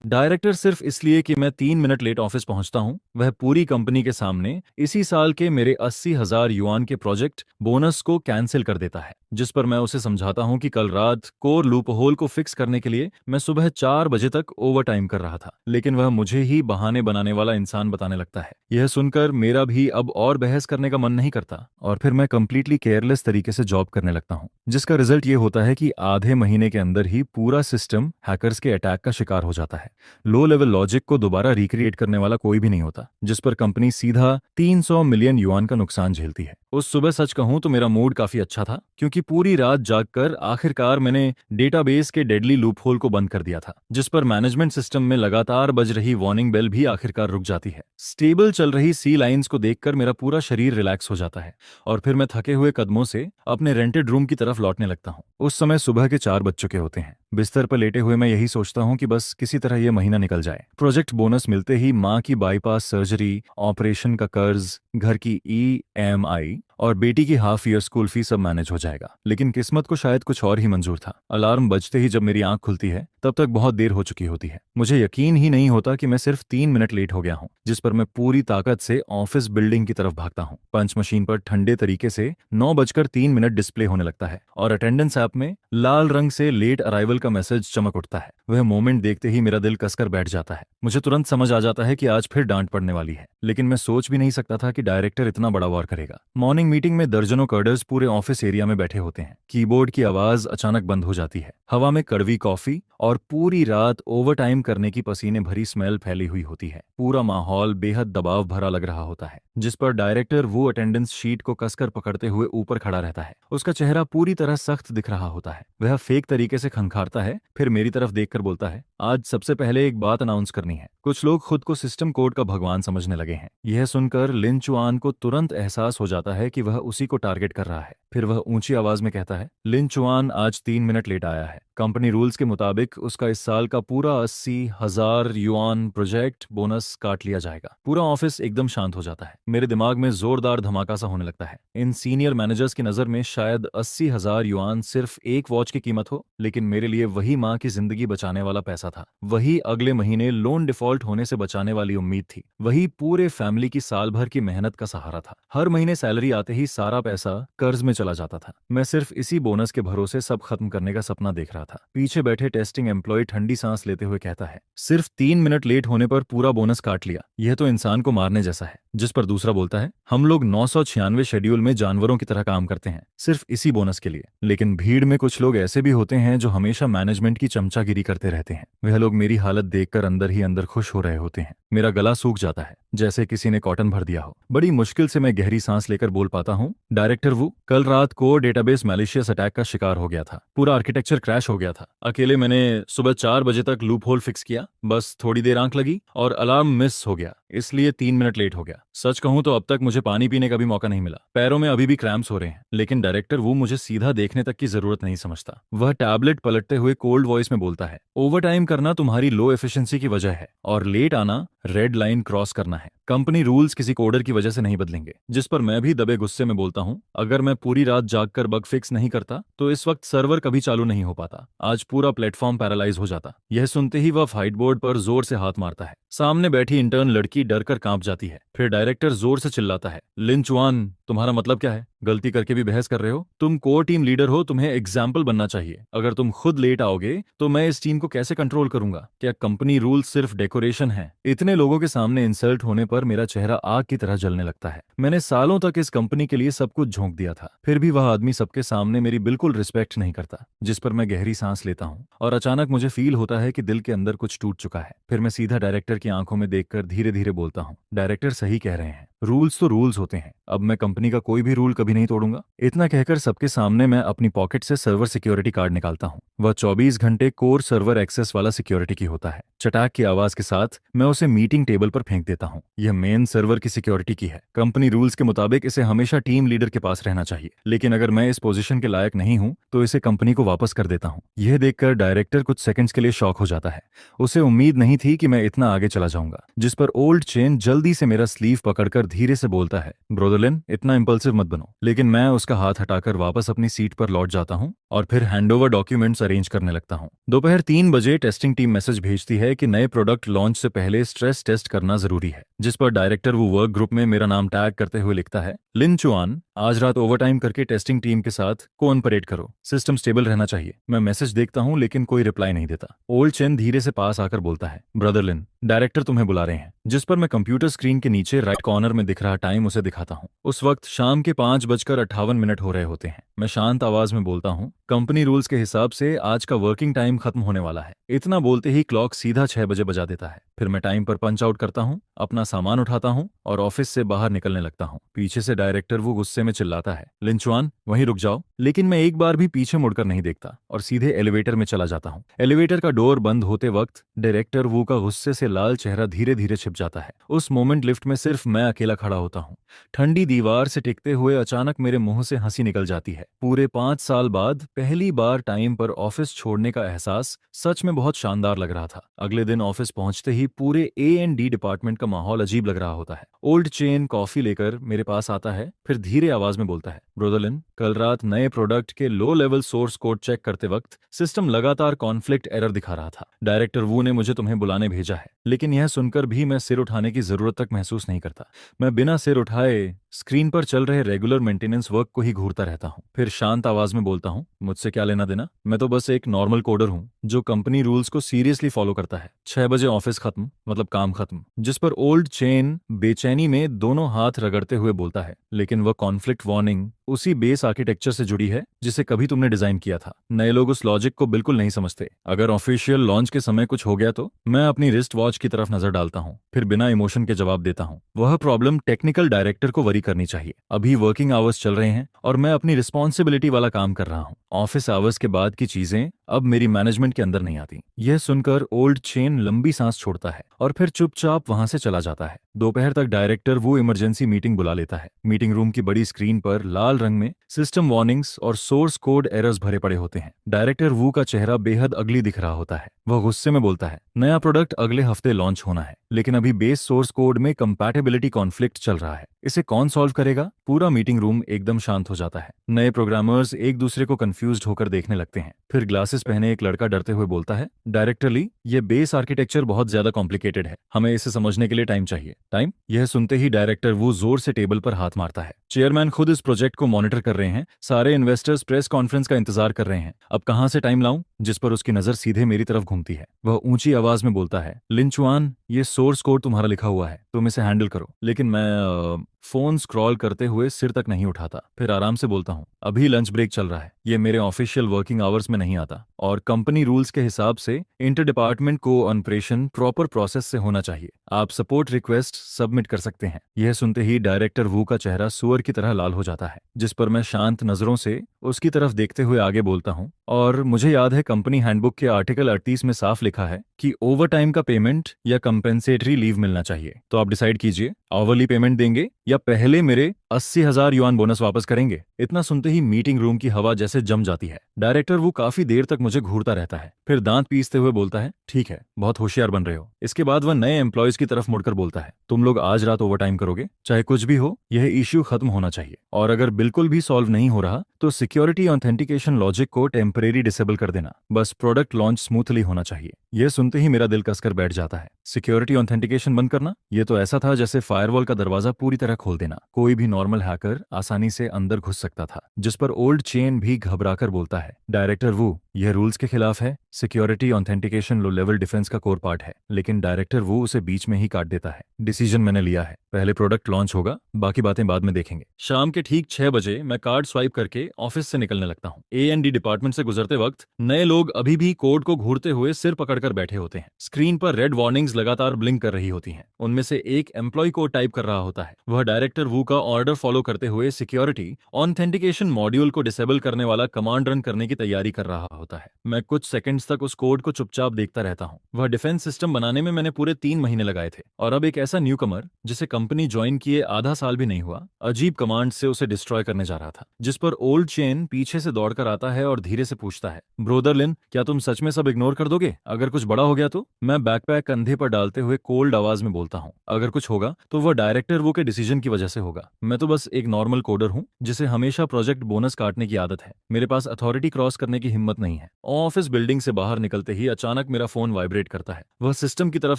Director सिर्फ इसलिए कि मैं 3 मिनट लेट ऑफिस पहुंचता हूं, वह पूरी कंपनी के सामने इसी साल के मेरे 80,000 युआन के प्रोजेक्ट बोनस को कैंसिल कर देता है। जिस पर मैं उसे समझाता हूं कि कल रात कोर लूप होल को फिक्स करने के लिए मैं सुबह 4 बजे तक ओवर टाइम कर रहा था, लेकिन वह मुझे ही बहाने बनाने वाला इंसान बताने लगता है। यह सुनकर मेरा भी अब और बहस करने का मन नहीं करता और फिर मैं कंप्लीटली केयरलेस तरीके से जॉब करने लगता हूं, जिसका रिजल्ट ये होता है कि आधे महीने के अंदर ही पूरा सिस्टम हैकर्स के अटैक का शिकार हो जाता है। लो लेवल लॉजिक को दोबारा रिक्रिएट करने वाला कोई भी नहीं होता, जिस पर कंपनी सीधा 300 मिलियन युआन का नुकसान झेलती है। उस सुबह सच कहूं तो मेरा मूड काफी अच्छा था, क्योंकि पूरी रात जागकर आखिरकार मैंने डेटाबेस के डेडली लूपहोल को बंद कर दिया था, जिस पर मैनेजमेंट सिस्टम में लगातार बज रही वार्निंग बेल भी आखिरकार रुक जाती है। स्टेबल चल रही सी लाइंस को देखकर मेरा पूरा शरीर रिलैक्स हो जाता है और फिर मैं थके हुए कदमों से अपने रेंटेड रूम की तरफ लौटने लगता हूँ। उस समय सुबह के 4 बज चुके होते हैं। बिस्तर पर लेटे हुए मैं यही सोचता हूँ कि बस किसी तरह यह महीना निकल जाए। प्रोजेक्ट बोनस मिलते ही माँ की बाईपास सर्जरी, ऑपरेशन का कर्ज, घर की EMI और बेटी की हाफ ईयर स्कूल फीस सब मैनेज हो जाएगा। लेकिन किस्मत को शायद कुछ और ही मंजूर था। अलार्म बजते ही जब मेरी आंख खुलती है तब तक बहुत देर हो चुकी होती है। मुझे यकीन ही नहीं होता कि मैं सिर्फ 3 मिनट लेट हो गया हूँ, जिस पर मैं पूरी ताकत से ऑफिस बिल्डिंग की तरफ भागता हूँ। पंच मशीन पर ठंडे तरीके से 9:03 डिस्प्ले होने लगता है और अटेंडेंस ऐप में लाल रंग से लेट अराइवल का मैसेज चमक उठता है। वह मोमेंट देखते ही मेरा दिल कसकर बैठ जाता है। मुझे तुरंत समझ आ जाता है कि आज फिर डांट पड़ने वाली है, लेकिन मैं सोच भी नहीं सकता था कि डायरेक्टर इतना बड़ा वार करेगा। मॉर्निंग मीटिंग में दर्जनों कर्डर्स पूरे ऑफिस एरिया में बैठे होते हैं। कीबोर्ड की आवाज अचानक बंद हो जाती है। हवा में कड़वी कॉफी और पूरी रात ओवरटाइम करने की पसीने भरी स्मेल फैली हुई होती है। पूरा माहौल बेहद दबाव भरा लग रहा होता है, जिस पर डायरेक्टर वो अटेंडेंस शीट को कसकर पकड़ते हुए ऊपर खड़ा रहता है। उसका चेहरा पूरी तरह सख्त दिख रहा होता है। वह फेक तरीके से खंखारता है, फिर मेरी तरफ देखकर बोलता है, आज सबसे पहले एक बात अनाउंस करनी है। कुछ लोग खुद को सिस्टम कोड का भगवान समझने लगे हैं। यह सुनकर लिन चुआन को तुरंत एहसास हो जाता है कि वह उसी को टारगेट कर रहा है। फिर वह ऊंची आवाज में कहता है, लिन चुआन आज 3 मिनट लेट आया है। कंपनी रूल्स के मुताबिक उसका इस साल का पूरा 80,000 युआन प्रोजेक्ट बोनस काट लिया जाएगा। पूरा ऑफिस एकदम शांत हो जाता है। मेरे दिमाग में जोरदार धमाका सा होने लगता है। इन सीनियर मैनेजर्स की नजर में शायद 80,000 युआन सिर्फ एक वॉच की कीमत हो, लेकिन मेरे लिए वही माँ की जिंदगी बचाने वाला पैसा था। वही अगले महीने लोन डिफॉल्ट होने से बचाने वाली उम्मीद थी। वही पूरे फैमिली की साल भर की मेहनत का सहारा था। हर महीने सैलरी आते ही सारा पैसा कर्ज में चला जाता था। मैं सिर्फ इसी बोनस के भरोसे सब खत्म करने का सपना देख रहा था। पीछे बैठे टेस्टिंग एम्प्लॉय ठंडी सांस लेते हुए कहता है, सिर्फ 3 मिनट लेट होने पर पूरा बोनस काट लिया, यह तो इंसान को मारने जैसा है। जिस पर दूसरा बोलता है, हम लोग 996 शेड्यूल में जानवरों की तरह काम करते हैं, सिर्फ इसी बोनस के लिए। लेकिन भीड़ में कुछ लोग ऐसे भी होते हैं जो हमेशा मैनेजमेंट की चमचागिरी करते रहते हैं। वह लोग मेरी हालत देखकर अंदर ही अंदर खुश हो रहे होते हैं। मेरा गला सूख जाता है, जैसे किसी ने कॉटन भर दिया हो। बड़ी मुश्किल से मैं गहरी सांस लेकर बोल पाता हूँ, डायरेक्टर वू, कल रात को डेटाबेस मैलिशियस अटैक का शिकार हो गया था। पूरा आर्किटेक्चर क्रैश हो गया था। अकेले मैंने सुबह 4 बजे तक लूप होल फिक्स किया, बस थोड़ी देर आंख लगी और अलार्म मिस हो गया, इसलिए 3 मिनट लेट हो गया। सच कहूं तो अब तक मुझे पानी पीने का भी मौका नहीं मिला। पैरों में अभी भी क्रैम्प्स हो रहे हैं। लेकिन डायरेक्टर वो मुझे सीधा देखने तक की जरूरत नहीं समझता। वह टैबलेट पलटते हुए कोल्ड वॉइस में बोलता है, ओवर टाइम करना तुम्हारी लो एफिशिएंसी की वजह है और लेट आना रेड लाइन क्रॉस करना है। कंपनी रूल्स किसी कोडर की वजह से नहीं बदलेंगे। जिस पर मैं भी दबे गुस्से में बोलता हूं, अगर मैं पूरी रात जागकर बग फिक्स नहीं करता तो इस वक्त सर्वर कभी चालू नहीं हो पाता। आज पूरा प्लेटफॉर्म पैरालाइज हो जाता। यह सुनते ही वह फाइट बोर्ड पर जोर से हाथ मारता है। सामने बैठी इंटर्न लड़की डरकर कांप जाती है। फिर डायरेक्टर जोर से चिल्लाता है, लिन चुआन, तुम्हारा मतलब क्या है? गलती करके भी बहस कर रहे हो? तुम कोर टीम लीडर हो, तुम्हें एग्जाम्पल बनना चाहिए। अगर तुम खुद लेट आओगे तो मैं इस टीम को कैसे कंट्रोल करूंगा? क्या कंपनी रूल सिर्फ डेकोरेशन है? इतने लोगों के सामने इंसल्ट होने पर मेरा चेहरा आग की तरह जलने लगता है। मैंने सालों तक इस कंपनी के लिए सब कुछ झोंक दिया था, फिर भी वह आदमी सबके सामने मेरी बिल्कुल रिस्पेक्ट नहीं करता। जिस पर मैं गहरी सांस लेता हूँ और अचानक मुझे फील होता है कि दिल के अंदर कुछ टूट चुका है। फिर मैं सीधा डायरेक्टर की आंखों में देखकर धीरे धीरे बोलता हूँ, डायरेक्टर सही कह रहे हैं, रूल्स तो रूल्स होते हैं। अब मैं कंपनी का कोई भी रूल कभी नहीं तोड़ूंगा। इतना कहकर सबके सामने मैं अपनी पॉकेट से सर्वर सिक्योरिटी कार्ड निकालता हूँ। वह 24 घंटे कोर सर्वर एक्सेस वाला सिक्योरिटी की होता है। चटाक की आवाज के साथ मैं उसे मीटिंग टेबल पर फेंक देता हूँ। यह मेन सर्वर की सिक्योरिटी की है। कंपनी रूल्स के मुताबिक इसे हमेशा टीम लीडर के पास रहना चाहिए, लेकिन अगर मैं इस पोजीशन के लायक नहीं हूँ तो इसे कंपनी को वापस कर देता हूँ। यह देखकर डायरेक्टर कुछ सेकंड्स के लिए शॉक हो जाता है। उसे उम्मीद नहीं थी कि मैं इतना आगे चला जाऊंगा। जिस पर ओल्ड चेन जल्दी से मेरा स्लीव पकड़कर धीरे से बोलता है, ब्रोदरलिन, इतना इंपल्सिव मत बनो। लेकिन मैं उसका हाथ हटाकर वापस अपनी सीट पर लौट जाता हूँ और फिर हैंडओवर डॉक्यूमेंट्स अरेंज करने लगता हूँ। दोपहर 3 बजे टेस्टिंग टीम मैसेज भेजती है कि नए प्रोडक्ट लॉन्च से पहले स्ट्रेस टेस्ट करना जरूरी है, जिस पर डायरेक्टर वो वर्क ग्रुप में मेरा नाम टैग करते हुए लिखता है, लिन चुआन, आज रात ओवरटाइम करके टेस्टिंग टीम के साथ कोऑपरेट करो, सिस्टम स्टेबल रहना चाहिए। मैं मैसेज देखता हूँ लेकिन कोई रिप्लाई नहीं देता। ओल्ड चेन धीरे से पास आकर बोलता है, ब्रदर लिन, डायरेक्टर तुम्हें बुला रहे हैं। जिस पर मैं कंप्यूटर स्क्रीन के नीचे राइट कॉर्नर में दिख रहा टाइम उसे दिखाता हूँ। उस वक्त शाम के 5:58 हो रहे होते हैं। मैं शांत आवाज में बोलता हूँ, कंपनी रूल्स के हिसाब से आज का वर्किंग टाइम खत्म होने वाला है। इतना बोलते ही क्लॉक सीधा 6 बजे बजा देता है। फिर मैं टाइम पर पंच आउट करता हूँ, अपना सामान उठाता हूँ और ऑफिस से बाहर निकलने लगता हूँ। पीछे से डायरेक्टर वो गुस्से में चिल्लाता है, लिंचुआन वहीं रुक जाओ। लेकिन मैं एक बार भी पीछे मुड़कर नहीं देखता और सीधे एलिवेटर में चला जाता हूँ। एलिवेटर का डोर बंद होते वक्त डायरेक्टर वो का गुस्से से लाल चेहरा धीरे धीरे छिप जाता है। उस मोमेंट लिफ्ट में सिर्फ मैं अकेला खड़ा होता हूँ। ठंडी दीवार से टिकते हुए अचानक मेरे मुंह से हंसी निकल जाती है। पूरे 5 साल बाद पहली बार टाइम पर ऑफिस छोड़ने का एहसास सच में बहुत शानदार लग रहा था। अगले दिन ऑफिस पहुंचते ही पूरे A&D डिपार्टमेंट का माहौल अजीब लग रहा होता है। ओल्ड चेन कॉफी लेकर मेरे पास आता है, फिर धीरे आवाज में बोलता है, ब्रोदलिन, कल रात नए प्रोडक्ट के low level source code check करते वक्त सिस्टम लगातार कॉन्फ्लिक्ट एरर दिखा रहा था। डायरेक्टर वू ने मुझे तुम्हें बुलाने भेजा है। लेकिन यह सुनकर भी मैं सिर उठाने की जरूरत तक महसूस नहीं करता। मैं बिना सिर उठाए स्क्रीन पर चल रहे रेगुलर मेंटेनेंस वर्क को ही घूरता रहता हूँ। फिर शांत आवाज में बोलता हूँ, मुझसे क्या लेना देना, मैं तो बस एक नॉर्मल कोडर हूँ जो कंपनी रूल्स को सीरियसली फॉलो करता है। 6 बजे ऑफिस खत्म मतलब काम खत्म। जिस पर ओल्ड चेन बेचैनी में दोनों हाथ रगड़ते हुए बोलता है, लेकिन वह कॉन्फ्लिक्ट वार्निंग उसी बेस आर्किटेक्चर से जुड़ी है जिसे कभी तुमने डिजाइन किया था। नए लोग उस लॉजिक को बिल्कुल नहीं समझते। अगर ऑफिशियल लॉन्च के समय कुछ हो गया तो मैं अपनी रिस्ट वॉच की तरफ नजर डालता हूँ, फिर बिना इमोशन के जवाब देता हूँ, वह प्रॉब्लम टेक्निकल डायरेक्टर को वरी करनी चाहिए। अभी वर्किंग आवर्स चल रहे हैं और मैं अपनी रिस्पॉन्सिबिलिटी वाला काम कर रहा हूँ। ऑफिस आवर्स के बाद की चीजें अब मेरी मैनेजमेंट के अंदर नहीं आती। यह सुनकर ओल्ड चेन लंबी सांस छोड़ता है और फिर चुपचाप वहां से चला जाता है। दोपहर तक डायरेक्टर वो इमरजेंसी मीटिंग बुला लेता है। मीटिंग रूम की बड़ी स्क्रीन पर लाल रंग में सिस्टम वार्निंग्स और सोर्स कोड एरर्स भरे पड़े होते हैं। डायरेक्टर वू का चेहरा बेहद अगली दिख रहा होता है। वह गुस्से में बोलता है, नया प्रोडक्ट अगले हफ्ते लॉन्च होना है, लेकिन अभी बेस सोर्स कोड में कंपैटिबिलिटी कॉन्फ्लिक्ट चल रहा है। इसे कौन सॉल्व करेगा? पूरा मीटिंग रूम एकदम शांत हो जाता है। नए प्रोग्रामर्स एक दूसरे को कंफ्यूज्ड होकर देखने लगते हैं। फिर ग्लासेस पहने एक लड़का डरते हुए बोलता है, डायरेक्टर ली, ये बेस आर्किटेक्चर बहुत ज्यादा कॉम्प्लिकेटेड है, हमें इसे समझने के लिए टाइम चाहिए। टाइम? यह सुनते ही डायरेक्टर वो जोर से टेबल पर हाथ मारता है। चेयरमैन खुद इस प्रोजेक्ट को मॉनिटर कर रहे हैं, सारे इन्वेस्टर्स प्रेस कॉन्फ्रेंस का इंतजार कर रहे हैं, अब कहां से टाइम लाऊं? जिस पर उसकी नजर सीधे मेरी तरफ घूमती है। वह ऊंची आवाज में बोलता है, लिंचुआन, ये सोर्स कोड तुम्हारा लिखा हुआ है, तुम इसे हैंडल करो। लेकिन मैं फोन स्क्रॉल करते हुए सिर तक नहीं उठाता। फिर आराम से बोलता हूँ, अभी लंच ब्रेक चल रहा है, ये मेरे ऑफिशियल वर्किंग आवर्स में नहीं आता और कंपनी रूल्स के हिसाब से inter department cooperation proper process से होना चाहिए। आप सपोर्ट रिक्वेस्ट सबमिट कर सकते हैं। यह सुनते ही डायरेक्टर वू का चेहरा सुअर की तरह लाल हो जाता है। जिस पर मैं शांत नजरों से उसकी तरफ देखते हुए आगे बोलता हूँ, और मुझे याद है कंपनी हैंडबुक के आर्टिकल 38 में साफ लिखा है कि ओवर टाइम का पेमेंट या कंपेंसेटरी लीव मिलना चाहिए। तो आप डिसाइड कीजिए, आवरली पेमेंट देंगे या पहले मेरे 80,000 युआन बोनस वापस करेंगे। इतना सुनते ही मीटिंग रूम की हवा जैसे जम जाती है। डायरेक्टर वो काफी देर तक मुझे घूरता रहता है, फिर दांत पीसते हुए बोलता है, ठीक है, बहुत होशियार बन रहे हो। इसके बाद वह नए एम्प्लॉयज की तरफ मुड़कर बोलता है, तुम लोग आज रात ओवर टाइम करोगे, चाहे कुछ भी हो, यह इश्यू खत्म होना चाहिए, और अगर बिल्कुल भी सॉल्व नहीं हो रहा तो सिक्योरिटी ऑथेंटिकेशन लॉजिक को टेम्परेरी डिसेबल कर देना। बस प्रोडक्ट लॉन्च स्मूथली होना चाहिए। यह सुनते ही मेरा दिल कसकर बैठ जाता है। सिक्योरिटी ऑथेंटिकेशन बंद करना, यह तो ऐसा था जैसे फायरवॉल का दरवाजा पूरी तरह खोल देना। कोई भी नॉर्मल हैकर आसानी से अंदर घुस सकता था। जिस पर ओल्ड चेन भी घबराकर बोलता है, डायरेक्टर वू, यह रूल्स के खिलाफ है। Security authentication low level defence का कोर पार्ट है। लेकिन डायरेक्टर वू उसे बीच में ही काट देता है। डिसीजन मैंने लिया है, पहले प्रोडक्ट लॉन्च होगा, बाकी बातें बाद में देखेंगे। शाम के ठीक 6 बजे मैं कार्ड स्वाइप करके ऑफिस से निकलने लगता हूँ। A&D डिपार्टमेंट से गुजरते वक्त नए लोग अभी भी कोड को घूरते हुए सिर पकड़कर बैठे होते हैं। स्क्रीन पर रेड वार्निंग्स लगातार ब्लिंक कर रही होती हैं। उनमें से एक एम्प्लॉय कोड टाइप कर रहा होता है। वह डायरेक्टर वू का ऑर्डर फॉलो करते हुए सिक्योरिटी ऑथेंटिकेशन मॉड्यूल को डिसेबल करने वाला कमांड रन करने की तैयारी कर रहा होता है। मैं कुछ सेकंड्स तक उस कोड को चुपचाप देखता रहता हूँ। वह डिफेंस सिस्टम बनाने में मैंने पूरे 3 महीने लगाए थे, और अब एक ऐसा न्यू कमर जिसे कंपनी ज्वाइन किए आधा साल भी नहीं हुआ, अजीब कमांड से उसे डिस्ट्रॉय करने जा रहा था, जिस पर ओल्ड चेन पीछे से दौड़कर आता है और धीरे से पूछता है, ब्रोदर लिन, क्या तुम सच में सब इग्नोर कर दोगे? अगर कुछ बड़ा हो गया तो? मैं बैकपैक कंधे पर डालते हुए कोल्ड आवाज में बोलता हूँ, अगर कुछ होगा तो वह डायरेक्टर वो के डिसीजन की वजह से होगा। मैं तो बस एक नॉर्मल कोडर हूँ जिसे हमेशा प्रोजेक्ट बोनस काटने की आदत है। मेरे पास अथॉरिटी क्रॉस करने की हिम्मत नहीं है। ऑफिस बिल्डिंग से बाहर निकलते ही अचानक मेरा फोन वाइब्रेट करता है। वह सिस्टम की तरफ